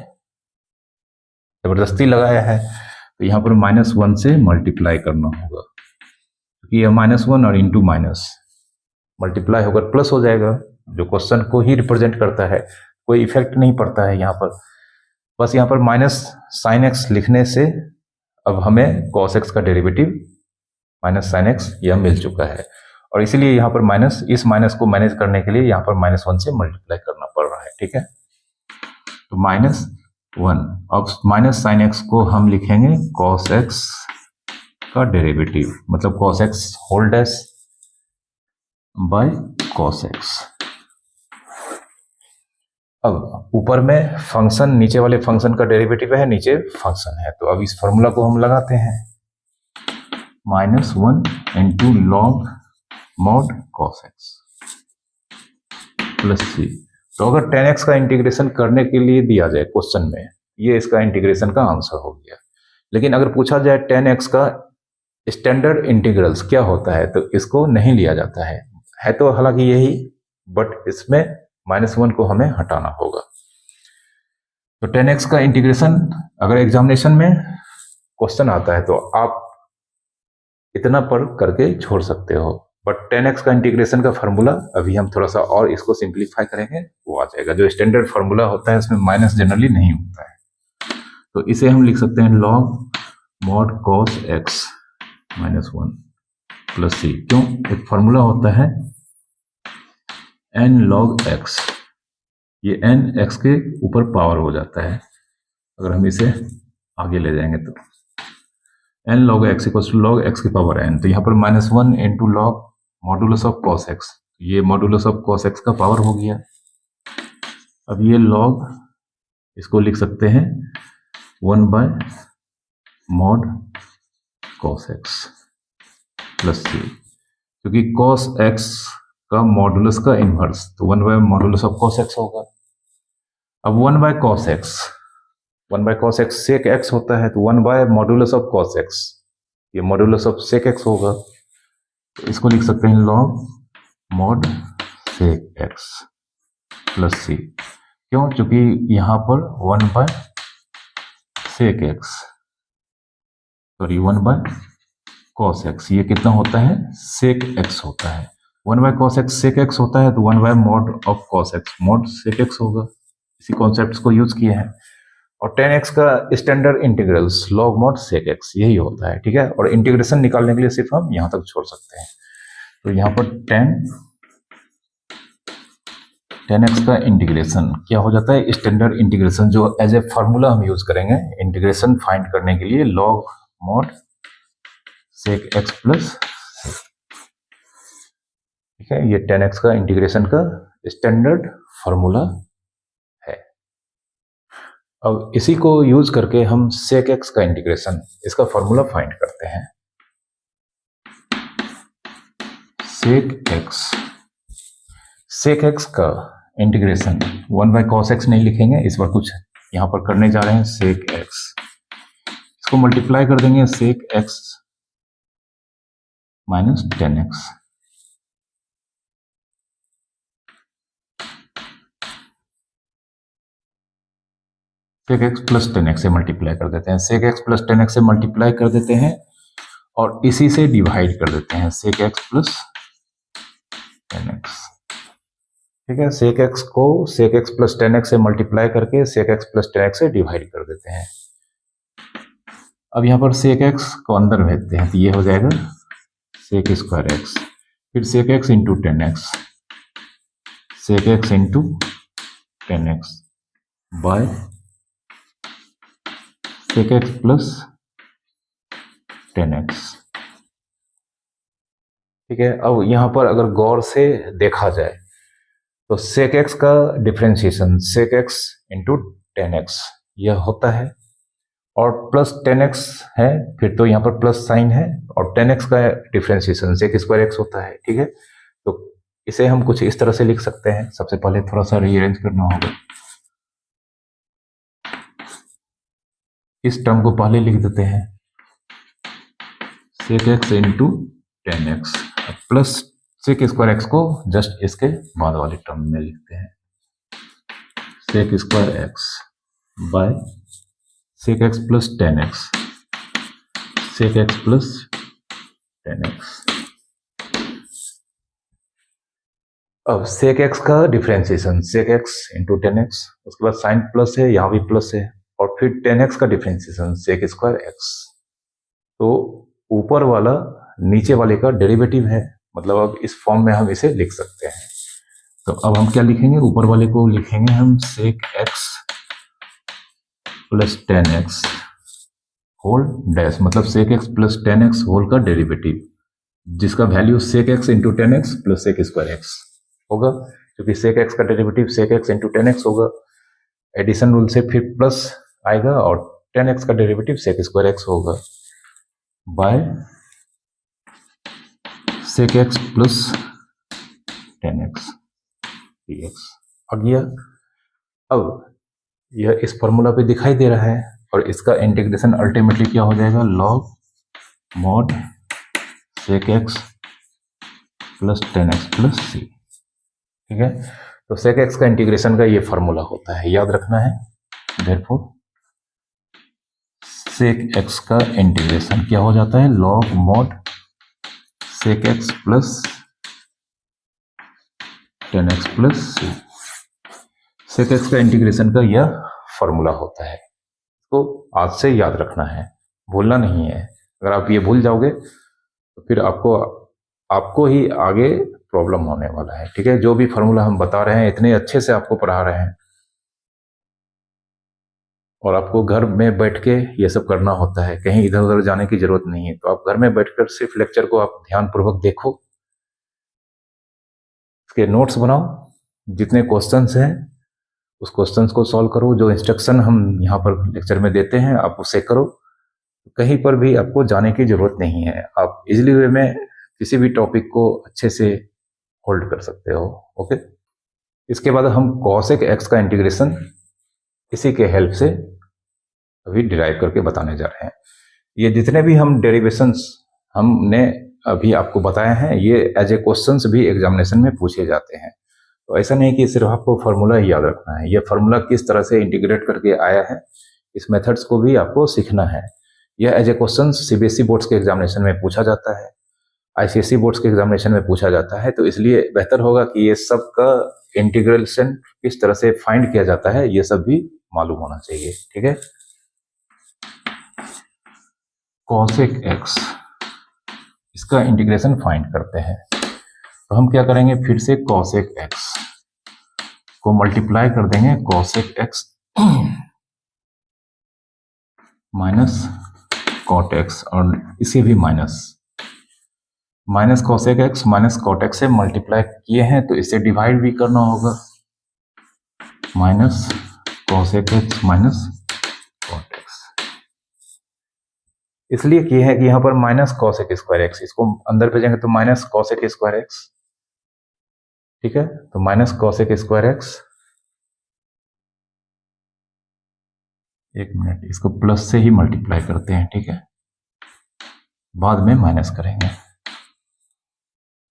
जबरदस्ती लगाया है, तो यहाँ पर -1 से मल्टीप्लाई करना होगा, क्योंकि यह -1 और इंटू माइनस मल्टीप्लाई होकर प्लस हो जाएगा, जो क्वेश्चन को ही रिप्रेजेंट करता है, कोई इफेक्ट नहीं पड़ता है यहाँ पर। बस यहाँ पर माइनस साइन एक्स लिखने से अब हमें cos x का डेरिवेटिव माइनस साइन एक्स यह मिल चुका है, और इसीलिए यहाँ पर इस माइनस को मैनेज करने के लिए यहाँ पर -1 से मल्टीप्लाई करना पड़ रहा है। ठीक है, तो -1, अब माइनस साइन एक्स को हम लिखेंगे cos x का डेरिवेटिव, मतलब cos x whole dash by cos x। अब ऊपर में फंक्शन, नीचे वाले फंक्शन का डेरिवेटिव है, नीचे फंक्शन है, तो अब इस फॉर्मूला को हम लगाते हैं -1 into log mod cos x plus C. तो अगर 10x का इंटीग्रेशन करने के लिए दिया जाए क्वेश्चन में, ये इसका इंटीग्रेशन का आंसर हो गया। लेकिन अगर पूछा जाए 10x का स्टैंडर्ड इंटीग्रल्स क्या होता है, तो इसको नहीं लिया जाता है तो हालांकि यही, बट इसमें -1 को हमें हटाना होगा। तो 10x का इंटीग्रेशन अगर एग्जामिनेशन में क्वेश्चन आता है तो आप इतना पर करके छोड़ सकते हो, बट 10x का इंटीग्रेशन का फार्मूला अभी हम थोड़ा सा और इसको सिंप्लीफाई करेंगे, वो आ जाएगा। जो स्टैंडर्ड फार्मूला होता है उसमें माइनस जनरली नहीं होता है, तो इसे हम लिख सकते हैं log mod cos x -1 plus c। क्यों? एक फार्मूला होता है n log x, ये n x के ऊपर पावर हो जाता है, अगर हम इसे आगे ले जाएंगे तो n log x equal to log x की पावर n, तो यहाँ पर -1 into log modulus of cos x, ये मॉडुलस ऑफ cos x का पावर हो गया। अब ये log इसको लिख सकते हैं 1 by mod cos x plus c, क्योंकि cos x का मॉडुलस का इनवर्स, तो 1 by modulus of cos x होगा। अब 1 by cos x, 1 by cos x sec x होता है, तो 1 by modulus of cos x, ये मॉडुलस ऑफ sec x होगा, तो इसको लिख सकते हैं log mod sec x plus c। क्यों? क्योंकि यहां पर 1 by sec x, sorry 1 by cos x, ये कितना होता है? sec x होता है। 1 by cos x sec x होता है, तो 1 by mod of cos x mod sec x होगा। इसी कॉन्सेप्ट को यूज किए हैं। और 10x का standard integrals log mod sec x यही होता है, ठीक है। और इंटीग्रेशन निकालने के लिए सिर्फ हम यहां तक छोड़ सकते हैं, तो यहां पर 10x का इंटीग्रेशन क्या हो जाता है? स्टैंडर्ड इंटीग्रेशन, जो एज ए फार्मूला हम यूज करेंगे इंटीग्रेशन फाइंड करने के लिए, log mod sec x plus, ठीक है। ये 10x का इंटीग्रेशन का स्टैंडर्ड फार्मूला है। अब इसी को यूज करके हम sec x का इंटीग्रेशन, इसका फार्मूला फाइंड करते हैं। sec x का इंटीग्रेशन 1 बाय cos x नहीं लिखेंगे इस बार, कुछ यहां पर करने जा रहे हैं। sec x, इसको मल्टीप्लाई कर देंगे sec x minus 10x, sec x plus 10x से मल्टीप्लाई कर देते हैं, sec x प्लस 10x से मल्टीप्लाई कर देते हैं और इसी से डिवाइड कर देते हैं, sec x प्लस 10x, ठीक है। sec x को sec x प्लस 10x से मल्टीप्लाई करके sec x प्लस 10x से डिवाइड कर देते हैं। अब यहाँ पर sec x को अंदर भेजते हैं, तो ये हो जाएगा sec स्क्वायर x, फिर sec x into 10x, sec x into 10x by sec x plus 10x, ठीक है। अब यहाँ पर अगर गौर से देखा जाए तो sec x का differentiation sec x into 10x यह होता है, और प्लस 10x है, फिर तो यहाँ पर प्लस साइन है, और 10x का डिफरेंशिएशन sec स्क्वायर x होता है, ठीक है। तो इसे हम कुछ इस तरह से लिख सकते हैं। सबसे पहले थोड़ा सा रीअरेंज करना होगा, इस टर्म को पहले लिख देते हैं sec x into 10x plus sec square x को जस्ट इसके बाद वाले टर्म में लिखते हैं, sec square x by sec x plus 10x, sec x plus 10x। अब sec x का differentiation sec x into 10x, उसके बाद साइन प्लस है, यहाँ भी प्लस है, और फिर 10x का डिफरेंशिएशन sec स्क्वायर x, तो ऊपर वाला नीचे वाले का डेरिवेटिव है, मतलब अब इस फॉर्म में हम इसे लिख सकते हैं। तो अब हम क्या लिखेंगे? ऊपर वाले को लिखेंगे हम sec x plus 10x whole dash, मतलब sec x plus 10x whole का डेरिवेटिव, जिसका value sec x into 10x plus sec square x होगा, क्योंकि sec x का derivative sec x into 10x होगा। एडिशन रूल से फिर प्लस आएगा और 10x का डेरिवेटिव sec स्क्वायर x होगा by sec x plus 10x dx आ गया। अब यह इस फॉर्मूला पे दिखाई दे रहा है, और इसका इंटीग्रेशन अल्टीमेटली क्या हो जाएगा? log mod sec X plus tan X plus C. ठीक है, तो सेक एक्स का इंटीग्रेशन का ये फॉर्मूला होता है, याद रखना है। देयरफॉर सेक एक्स का इंटीग्रेशन क्या हो जाता है, log mod sec X plus tan X plus C. Sec X का इंटीग्रेशन का यह फॉर्मूला होता है, इसको आज से याद रखना है, भूलना नहीं है। अगर आप ये भूल जाओगे तो फिर आपको ही आगे प्रॉब्लम होने वाला है। ठीक है, जो भी फॉर्मूला हम बता रहे हैं इतने अच्छे से आपको पढ़ा रहे हैं और आपको घर में बैठ के ये सब करना होता है, कहीं इधर उधर जाने की जरूरत नहीं है। तो आप घर में बैठकर सिर्फ लेक्चर को आप ध्यानपूर्वक देखो, इसके नोट्स बनाओ, जितने क्वेश्चंस हैं उस क्वेश्चंस को सॉल्व करो, जो इंस्ट्रक्शन हम यहाँ पर लेक्चर में देते हैं आप उसे करो। कहीं पर भी आपको जाने की जरूरत नहीं है, आप इजीली वे में किसी भी टॉपिक को अच्छे से होल्ड कर सकते हो। ओके, इसके बाद हम कॉसेक एक्स का इंटीग्रेशन इसी के हेल्प से अभी डिराइव करके बताने जा रहे हैं। ये जितने भी हम डेरिवेशंस हमने अभी आपको बताए हैं ये एज ए क्वेश्चंस भी एग्जामिनेशन में पूछे जाते हैं। तो ऐसा नहीं कि सिर्फ आपको फार्मूला ही याद रखना है, ये फार्मूला किस तरह से इंटीग्रेट करके आया है इस मेथड्स को भी आपको सीखना है। यह as a question CBSE boards के एग्जामिनेशन में पूछा जाता है, आईसीएसई बोर्ड्स के एग्जामिनेशन में पूछा जाता है। तो इसलिए बेहतर होगा कि ये सब का इंटीग्रेशन किस तरह से फाइंड किया जाता है ये सब भी मालूम होना चाहिए। ठीक है, कॉसेक एक्स इसका इंटीग्रेशन फाइंड करते हैं। तो हम क्या करेंगे, फिर से कॉसेक एक्स को मल्टीप्लाई कर देंगे cosec x minus cot x, और इसे भी minus cosec x minus cot x से मल्टीप्लाई किए हैं तो इसे डिवाइड भी करना होगा, minus cosec x minus cot x. इसलिए किए हैं कि यहाँ पर माइनस कॉसेक स्क्वायर एक्स, इसको अंदर भेजेंगे तो माइनस कॉसेक स्क्वायर एक्स। ठीक है, तो माइनस कॉसेक स्क्वायर एक्स, एक मिनट इसको प्लस से ही मल्टीप्लाई करते हैं। ठीक है, बाद में माइनस करेंगे।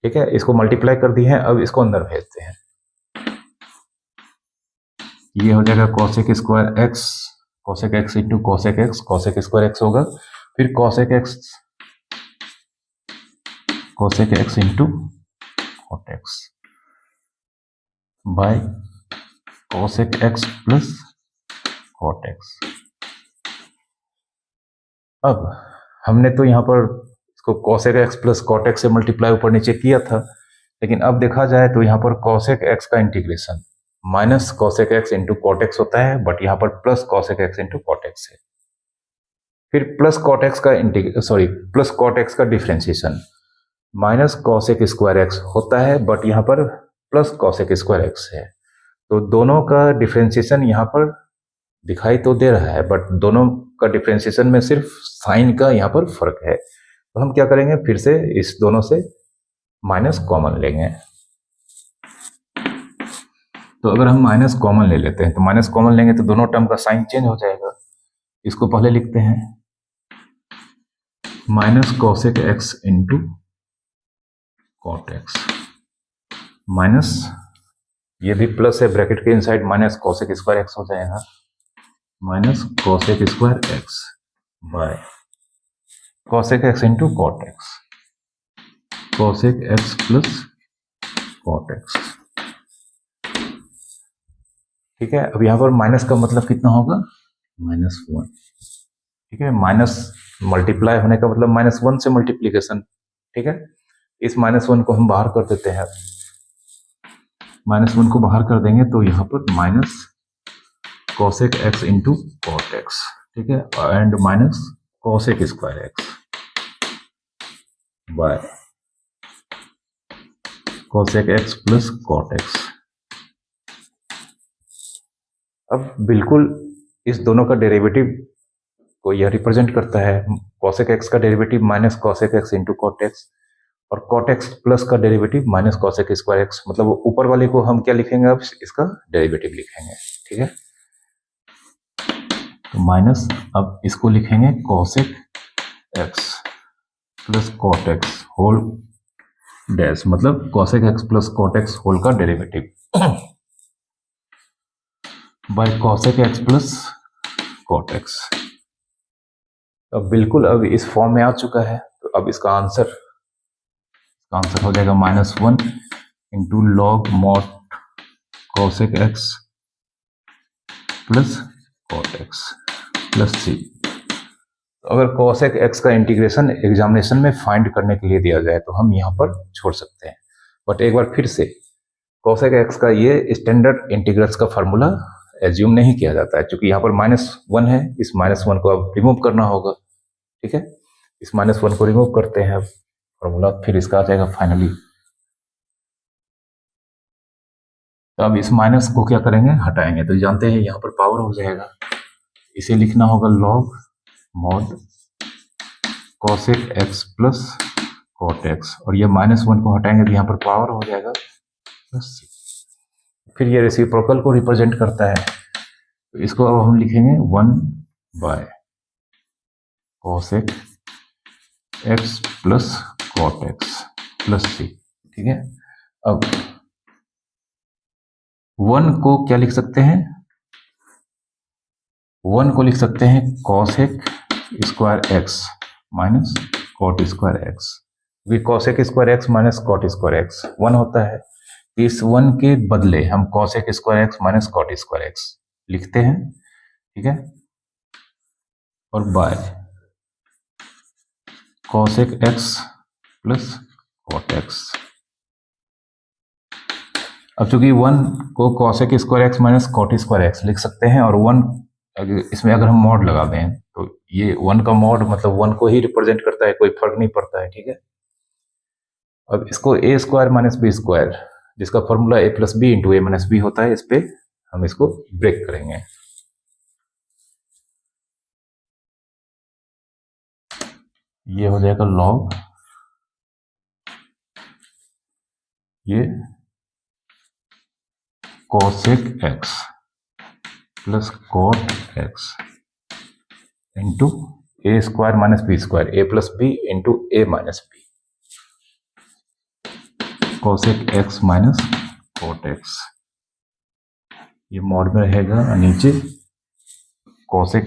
ठीक है, इसको मल्टीप्लाई कर दी है, अब इसको अंदर भेजते हैं। ये हो जाएगा cosec square x, cosec x into cosec x, cosec square x होगा, फिर cosec x into cot x by cosec x plus cot x. अब हमने तो यहाँ पर इसको cosec x plus cot x से मल्टीप्लाई ऊपर नीचे किया था, लेकिन अब देखा जाए तो यहाँ पर कॉसेक एक्स का integration minus cosec x into cot x होता है, बट यहाँ पर plus cosec x into cot x है। फिर प्लस कॉट एक्स का differentiation minus cosec square x होता है, बट यहाँ पर प्लस कॉसेक स्क्वायर एक्स है। तो दोनों का डिफ्रेंशिएशन यहाँ पर दिखाई तो दे रहा है, बट दोनों का डिफ्रेंशिएशन में सिर्फ साइन का यहाँ पर फर्क है। तो हम क्या करेंगे, फिर से इस दोनों से माइनस कॉमन लेंगे। तो अगर हम माइनस कॉमन ले लेते हैं तो माइनस कॉमन लेंगे तो दोनों टर्म का साइन चेंज हो जाएगा। इसको पहले लिखते हैं minus cosec x into cot x, minus ये भी प्लस है ब्रैकेट के inside, minus cosec square x हो जाएगा, minus cosec square x by cosec x into cot x, cosec x plus cot x. ठीक है, अब यहाँ पर माइनस का मतलब कितना होगा, -1। ठीक है, माइनस मल्टीप्लाई होने का मतलब -1 से मल्टीप्लीकेशन। ठीक है, इस -1 को हम बाहर कर देते हैं, -1 को बाहर कर देंगे तो यहाँ पर minus cosec x into cot x. ठीक है, and minus cosec square x by cosec x plus cot x. अब बिल्कुल इस दोनों का डेरिवेटिव को यह रिप्रेजेंट करता है, कॉसेक एक्स का derivative minus cosec x into cot x, और कॉट एक्स प्लस का derivative minus cosec square x. मतलब ऊपर वाले को हम क्या लिखेंगे, अब इसका डेरिवेटिव लिखेंगे। ठीक है, तो माइनस, अब इसको लिखेंगे cosec x plus cot X whole dash, मतलब cosec x plus cot X whole का derivative by cosec x plus cot x. अब बिल्कुल अब इस फॉर्म में आ चुका है, तो अब इसका आंसर हो जाएगा -1 into log mod cosec x plus cot x plus C. अगर कॉसेक एक्स का इंटीग्रेशन एग्जामिनेशन में फाइंड करने के लिए दिया जाए तो हम यहाँ पर छोड़ सकते हैं, बट एक बार फिर से कॉसेक एक्स का ये स्टैंडर्ड इंटीग्रल्स का फार्मूला एज्यूम नहीं किया जाता है, क्योंकि यहाँ पर -1 है, इस -1 को अब रिमूव करना होगा। ठीक है, इस -1 को रिमूव करते हैं अब फॉर्मूला, फिर इसका आ जाएगा फाइनली। तो अब इस माइनस को क्या करेंगे, हटाएंगे, तो जानते हैं यहाँ पर पावर हो जाएगा, इसे लिखना होगा log mod cosec x plus cot x, और ये -1 को हटाएंगे तो यहाँ पर पावर हो जाएगा प्लस सी। फिर ये रेसिप्रोकल को रिप्रेजेंट करता है, तो इसको अब हम लिखेंगे 1 by cosec x plus cot x plus C. ठीक है, अब 1 को क्या लिख सकते हैं, 1 को लिख सकते हैं cosec square x minus cot square x, cosec square x minus cot square x 1 होता है। इस 1 के बदले हम cosec square x minus cot square x लिखते हैं। ठीक है, और by cosec x plus cot x. अब चूंकि 1 को cosec square x minus cot square x लिख सकते हैं, और 1 इसमें अगर हम मॉड लगा दें तो ये 1 का मॉड मतलब 1 को ही रिप्रेजेंट करता है, कोई फर्क नहीं पड़ता है। ठीक है, अब इसको ए स्क्वायर माइनस बी स्क्वायर, जिसका formula A plus B into A minus B होता है, इस पे हम इसको ब्रेक करेंगे। ये हो जाएगा लॉग ये cosec x plus cot X into A square minus B square, A plus B into A minus B, cosec x minus cot X, ये मॉड में रहेगा, नीचे cosec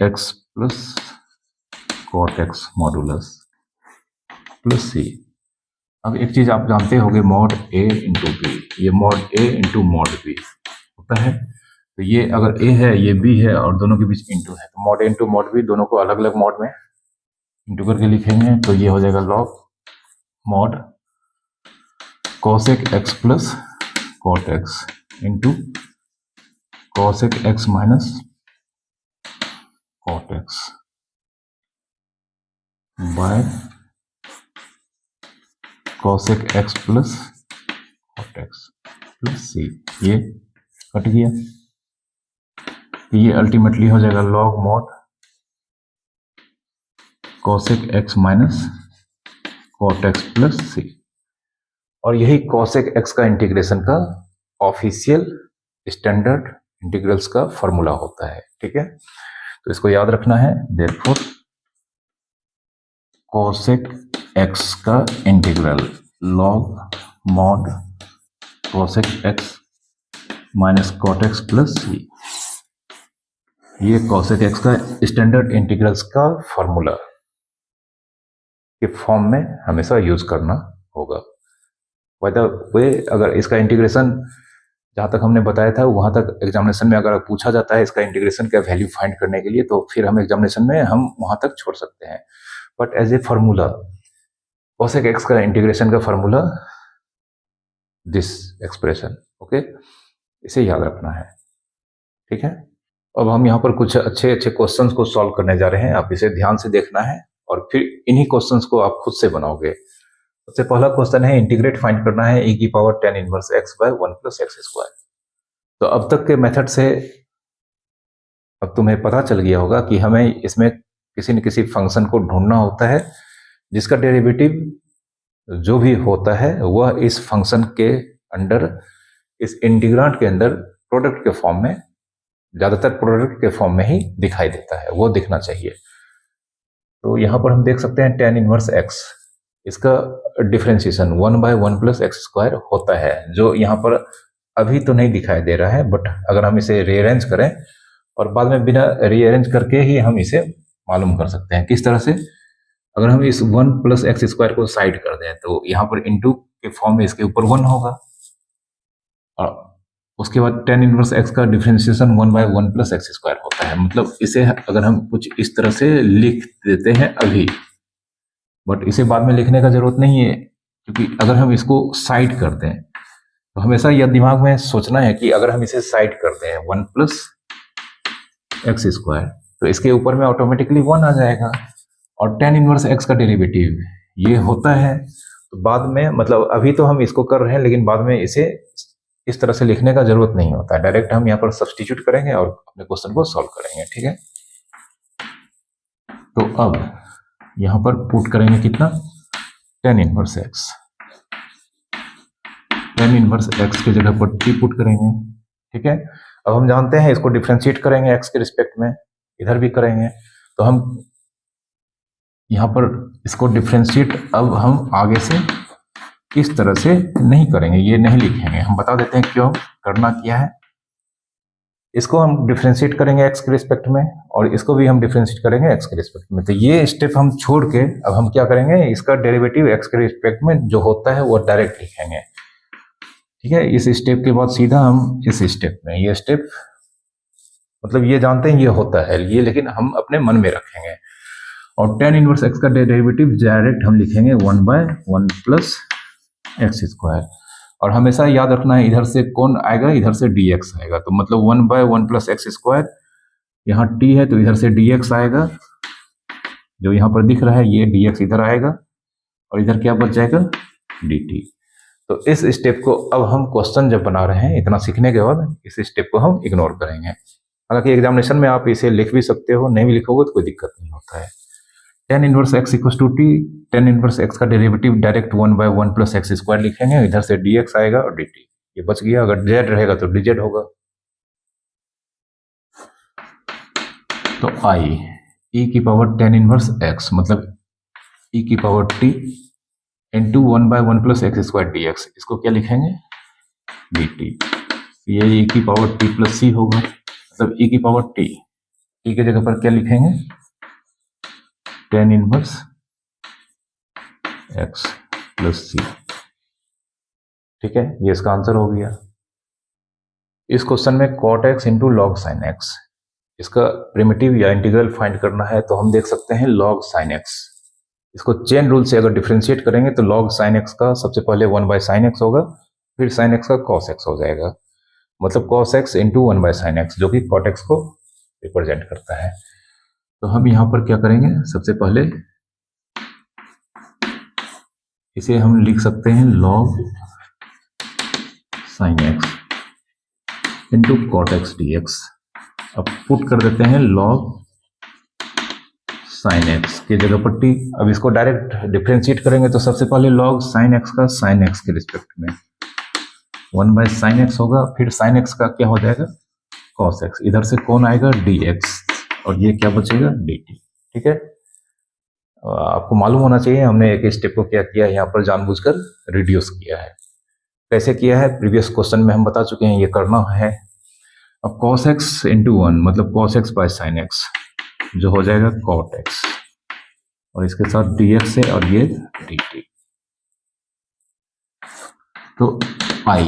x plus cot X modulus plus C. अब एक चीज आप जानते होंगे, मॉड ए इंटू बी, ये mod A into mod B होता है, तो ये अगर ए है ये बी है और दोनों के बीच इंटू है, तो mod A into mod B दोनों को अलग अलग मॉड में इंटू करके लिखेंगे, तो ये हो जाएगा log mod cosec x plus cot X into cosec x minus cot x by cosec x plus cot x plus C. ये कट गया, ये अल्टीमेटली हो जाएगा log mod cosec x minus cot x plus C, और यही cosec x का integration का official standard integrals का फॉर्मूला होता है। ठीक है, तो इसको याद रखना है, देयरफॉर कॉसेक एक्स का integral log mod cosec x minus cot x plus C, ये कॉसेक एक्स का स्टैंडर्ड इंटीग्रल्स का फॉर्मूला के फॉर्म में हमेशा यूज करना होगा। बाय द वे, अगर इसका इंटीग्रेशन जहां तक हमने बताया था वहां तक एग्जामिनेशन में अगर पूछा जाता है इसका इंटीग्रेशन का वैल्यू फाइंड करने के लिए, तो फिर हम एग्जामिनेशन में हम वहां तक छोड़ सकते हैं, but as a formula cosec x का इंटीग्रेशन का फॉर्मूला दिस एक्सप्रेशन, ओके, इसे याद रखना है। ठीक है, अब हम यहाँ पर कुछ अच्छे अच्छे क्वेश्चंस को सॉल्व करने जा रहे हैं, आप इसे ध्यान से देखना है और फिर इन्हीं क्वेश्चंस को आप खुद से बनाओगे। सबसे पहला क्वेश्चन है इंटीग्रेट फाइंड करना है e की power tan inverse x by 1 plus x square. तो अब तक के मेथड से अब तुम्हें पता चल गया होगा कि हमें इसमें किसी न किसी फंक्शन को ढूंढना होता है जिसका डेरिवेटिव जो भी होता है वह इस फंक्शन के अंडर, इस इंटीग्रांड के अंदर प्रोडक्ट के फॉर्म में, ज्यादातर प्रोडक्ट के फॉर्म में ही दिखाई देता है, वो दिखना चाहिए। तो यहाँ पर हम देख सकते हैं tan इनवर्स x, इसका डिफ्रेंशिएशन 1/1 प्लस एक्स स्क्वायर होता है, जो यहाँ पर अभी तो नहीं दिखाई दे रहा है, बट अगर हम इसे रीअरेंज करें और बाद में बिना रीअरेंज करके ही हम इसे मालूम कर सकते हैं। किस तरह से? अगर हम इस 1 प्लस एक्स स्क्वायर को साइड कर दें तो यहाँ पर इंटू के फॉर्म में इसके ऊपर 1 होगा, और उसके बाद tan इनवर्स x का डिफरेंशिएशन 1/1 प्लस एक्स स्क्वायर होता है। मतलब इसे अगर हम कुछ इस तरह से लिख देते हैं अभी, बट इसे बाद में लिखने का जरूरत नहीं है, क्योंकि अगर हम इसको साइड कर दें तो हमेशा यह दिमाग में सोचना है कि अगर हम इसे साइड कर दें 1 प्लस एक्स स्क्वायर, तो इसके ऊपर में ऑटोमेटिकली 1 आ जाएगा, और tan इनवर्स x का डेरिवेटिव ये होता है। तो बाद में, मतलब अभी तो हम इसको कर रहे हैं, लेकिन बाद में इसे इस तरह से लिखने का जरूरत नहीं होता है, डायरेक्ट हम यहाँ पर सब्स्टिट्यूट करेंगे और अपने क्वेश्चन को सॉल्व करेंगे। ठीक है, तो अब यहाँ पर पुट करेंगे कितना, tan inverse x, tan inverse x की जगह पर t पुट करेंगे। ठीक है, अब हम जानते हैं इसको डिफ्रेंशिएट करेंगे x के रिस्पेक्ट में, इधर भी करेंगे, तो हम यहाँ पर इसको डिफ्रेंशिएट अब हम आगे से इस तरह से नहीं करेंगे, ये नहीं लिखेंगे, हम बता देते हैं क्यों करना क्या है। इसको हम डिफ्रेंशिएट करेंगे x के रिस्पेक्ट में, और इसको भी हम डिफ्रेंशिएट करेंगे x के रिस्पेक्ट में। तो ये स्टेप हम छोड़ के अब हम क्या करेंगे, इसका डेरिवेटिव x के रिस्पेक्ट में जो होता है वो डायरेक्ट लिखेंगे। ठीक है, इस स्टेप के बाद सीधा हम इस स्टेप में, ये स्टेप मतलब ये जानते हैं ये होता है ये, लेकिन हम अपने मन में रखेंगे, और tan इनवर्स x का डेरिवेटिव डायरेक्ट हम लिखेंगे 1/1 प्लस एक्स स्क्वायर, और हमेशा याद रखना है इधर से कौन आएगा, इधर से dx आएगा, तो मतलब 1/1 प्लस एक्स स्क्वायर, यहाँ t है तो इधर से dx आएगा, जो यहाँ पर दिख रहा है ये dx इधर आएगा, और इधर क्या बच जाएगा, dt। तो इस स्टेप को अब हम क्वेश्चन जब बना रहे हैं, इतना सीखने के बाद इस स्टेप को हम इग्नोर करेंगे। हालांकि एग्जामिनेशन में आप इसे लिख भी सकते हो, नहीं भी लिखोगे तो कोई दिक्कत नहीं होता है। tan inverse x equals to t, tan inverse x का derivative direct 1/1 plus x square लिखेंगे, इधर से dx आएगा और dt, ये बच गया। अगर z रहेगा तो dz होगा। तो i e की पावर tan इनवर्स x मतलब e की power t into 1/1 plus x square dx, इसको क्या लिखेंगे, dt। ये e की पावर t प्लस c होगा, मतलब e की पावर t की जगह पर क्या लिखेंगे, tan inverse x plus c। ठीक है, ये इसका आंसर हो गया। इस क्वेश्चन में cot x into log sign x, इसका प्रिमिटिव या इंटीग्रल फाइंड करना है, तो हम देख सकते हैं log sin x, इसको चेन रूल से अगर डिफरेंशिएट करेंगे तो log sin x का सबसे पहले 1/sin x होगा, फिर sin x का cos x हो जाएगा, मतलब cos x into 1/sin x, जो कि cot x को रिप्रेजेंट करता है। तो हम यहाँ पर क्या करेंगे, सबसे पहले इसे हम लिख सकते हैं log sin x into cot x dx। अब पुट कर देते हैं log sin x की जगह पर t। अब इसको डायरेक्ट डिफरेंशिएट करेंगे तो सबसे पहले log sin x का sin x के रिस्पेक्ट में 1/sin x होगा, फिर sin x का क्या हो जाएगा, cos x, इधर से कौन आएगा, dx, और ये क्या बचेगा, dt। ठीक है, आपको मालूम होना चाहिए हमने एक स्टेप को क्या किया है, यहाँ पर जानबूझकर रिड्यूस किया है। कैसे किया है, प्रीवियस क्वेश्चन में हम बता चुके हैं, ये करना है। अब cos x इंटू 1 मतलब cos x by sin x, जो हो जाएगा cot x, और इसके साथ dx है और ये dt। तो i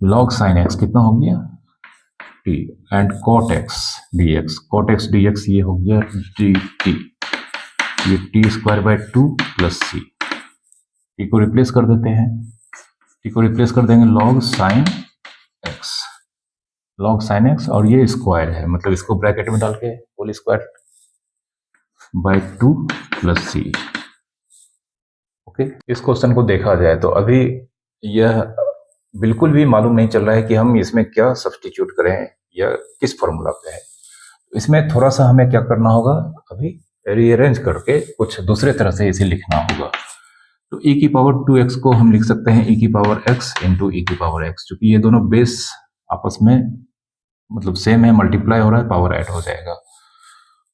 log sin x कितना हो गया, t, and cot x dx ये हो गया dt, ये t square by 2 plus c। t को रिप्लेस कर देते हैं, t को रिप्लेस कर देंगे log sin x, और ये स्क्वायर है, मतलब इसको ब्रैकेट में डाल के whole square by 2 plus c। Okay, इस क्वेश्चन को देखा जाए तो अभी यह बिल्कुल भी मालूम नहीं चल रहा है कि हम इसमें क्या सब्स्टिट्यूट करें या किस फॉर्मूला पे है। इसमें थोड़ा सा हमें क्या करना होगा, अभी रीअरेंज करके कुछ दूसरे तरह से इसे लिखना होगा। तो e की पावर 2x को हम लिख सकते हैं e की पावर x इंटू e की पावर x, क्योंकि ये दोनों बेस आपस में मतलब सेम है, मल्टीप्लाई हो रहा है, पावर ऐड हो जाएगा।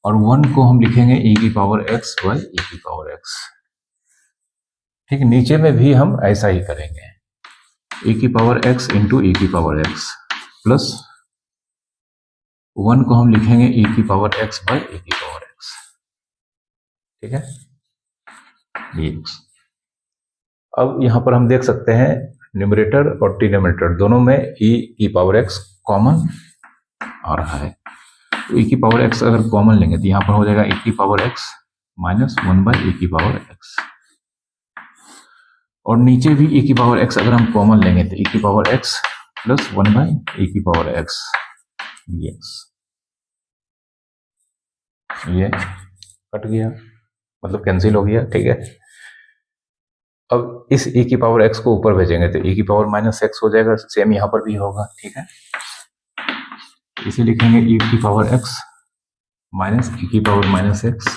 और 1 को हम लिखेंगे e की पावर x बाई e की पावर x। ठीक, नीचे में भी हम ऐसा ही करेंगे, e की पावर x इंटू e की पावर x प्लस 1 को हम लिखेंगे e की पावर x बाई e की पावर x। ठीक है, dx। अब यहां पर हम देख सकते हैं न्यूमरेटर और डिनोमिनेटर दोनों में e की पावर x कॉमन आ रहा है। तो e की पावर x अगर कॉमन लेंगे तो यहां पर हो जाएगा e की power x minus 1 by e की पावर x, और नीचे भी e की पावर x अगर हम कॉमन लेंगे तो e की power x plus 1 by e की पावर x dx। ये कट गया, मतलब कैंसिल हो गया। ठीक है, अब इस e की पावर x को ऊपर भेजेंगे तो e की पावर माइनस x हो जाएगा, सेम यहां पर भी होगा। ठीक है, इसे लिखेंगे e की पावर x माइनस e की पावर माइनस x,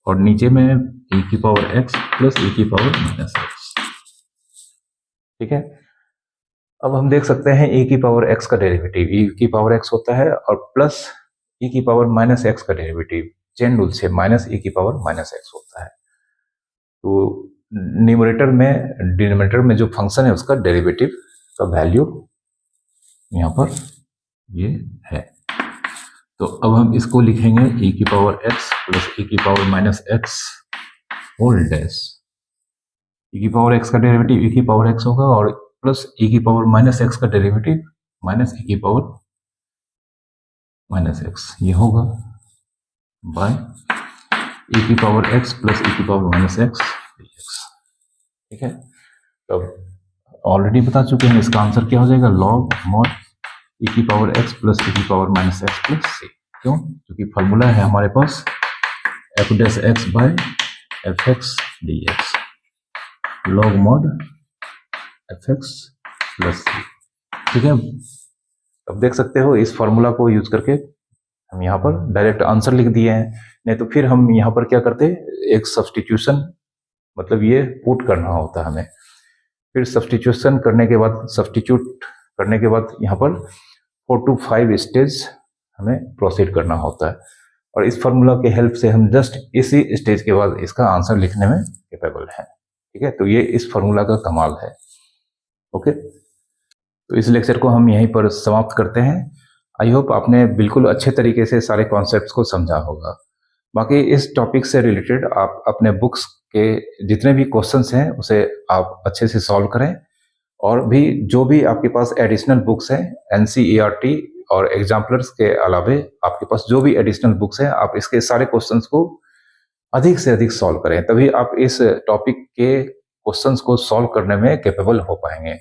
और नीचे में e की पावर x प्लस e की पावर माइनस x। ठीक है, अब हम देख सकते हैं e की पावर x का डेरिवेटिव e की पावर x होता है और प्लस e की पावर माइनस x का डेरिवेटिव चेन रूल से माइनस e की पावर माइनस x होता है। तो न्यूमरेटर में डिनोमिनेटर में जो फंक्शन है उसका डेरिवेटिव का वैल्यू यहाँ पर ये है। तो अब हम इसको लिखेंगे e की पावर x प्लस e की power minus x whole dash. e की पावर x का डेरिवेटिव e की पावर x होगा और प्लस e की पावर माइनस x का डेरिवेटिव माइनस e की पावर माइनस x ये होगा बाय e की पावर x प्लस e की पावर माइनस x dx। ठीक है, तो ऑलरेडी बता चुके हैं इसका आंसर क्या हो जाएगा, लॉग मॉड e की पावर x प्लस e की power minus x plus c। क्यों? क्योंकि फॉर्मूला है हमारे पास f dash x by f x D x, log mod f x plus c। ठीक है, अब देख सकते हो इस फॉर्मूला को यूज करके हम यहाँ पर डायरेक्ट आंसर लिख दिए हैं। नहीं तो फिर हम यहाँ पर क्या करते, एक सब्सटीट्यूशन, मतलब ये पुट करना होता है हमें, फिर सब्सटीट्यूशन करने के बाद, सब्सटीट्यूट करने के बाद यहाँ पर 4 to 5 स्टेज हमें प्रोसीड करना होता है, और इस फॉर्मूला के हेल्प से हम जस्ट इसी स्टेज के बाद इसका आंसर लिखने में कैपेबल हैं। ठीक है, तो ये इस फॉर्मूला का कमाल है। ओके, तो इस लेक्चर को हम यहीं पर समाप्त करते हैं। आई होप आपने बिल्कुल अच्छे तरीके से सारे कॉन्सेप्ट्स को समझा होगा। बाकी इस टॉपिक से रिलेटेड आप अपने बुक्स के जितने भी क्वेश्चंस हैं उसे आप अच्छे से सॉल्व करें, और भी जो भी आपके पास एडिशनल बुक्स हैं NCERT और एग्जाम्पलर्स के अलावे आपके पास जो भी एडिशनल बुक्स हैं, आप इसके सारे क्वेश्चंस को अधिक से अधिक सॉल्व करें, तभी आप इस टॉपिक के क्वेश्चंस को सॉल्व करने में कैपेबल हो पाएंगे।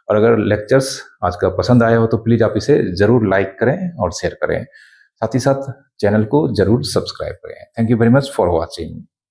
और अगर लेक्चर्स आज का पसंद आया हो तो प्लीज़ आप इसे ज़रूर लाइक करें और शेयर करें, साथ ही साथ चैनल को ज़रूर सब्सक्राइब करें। Thank you very much for watching.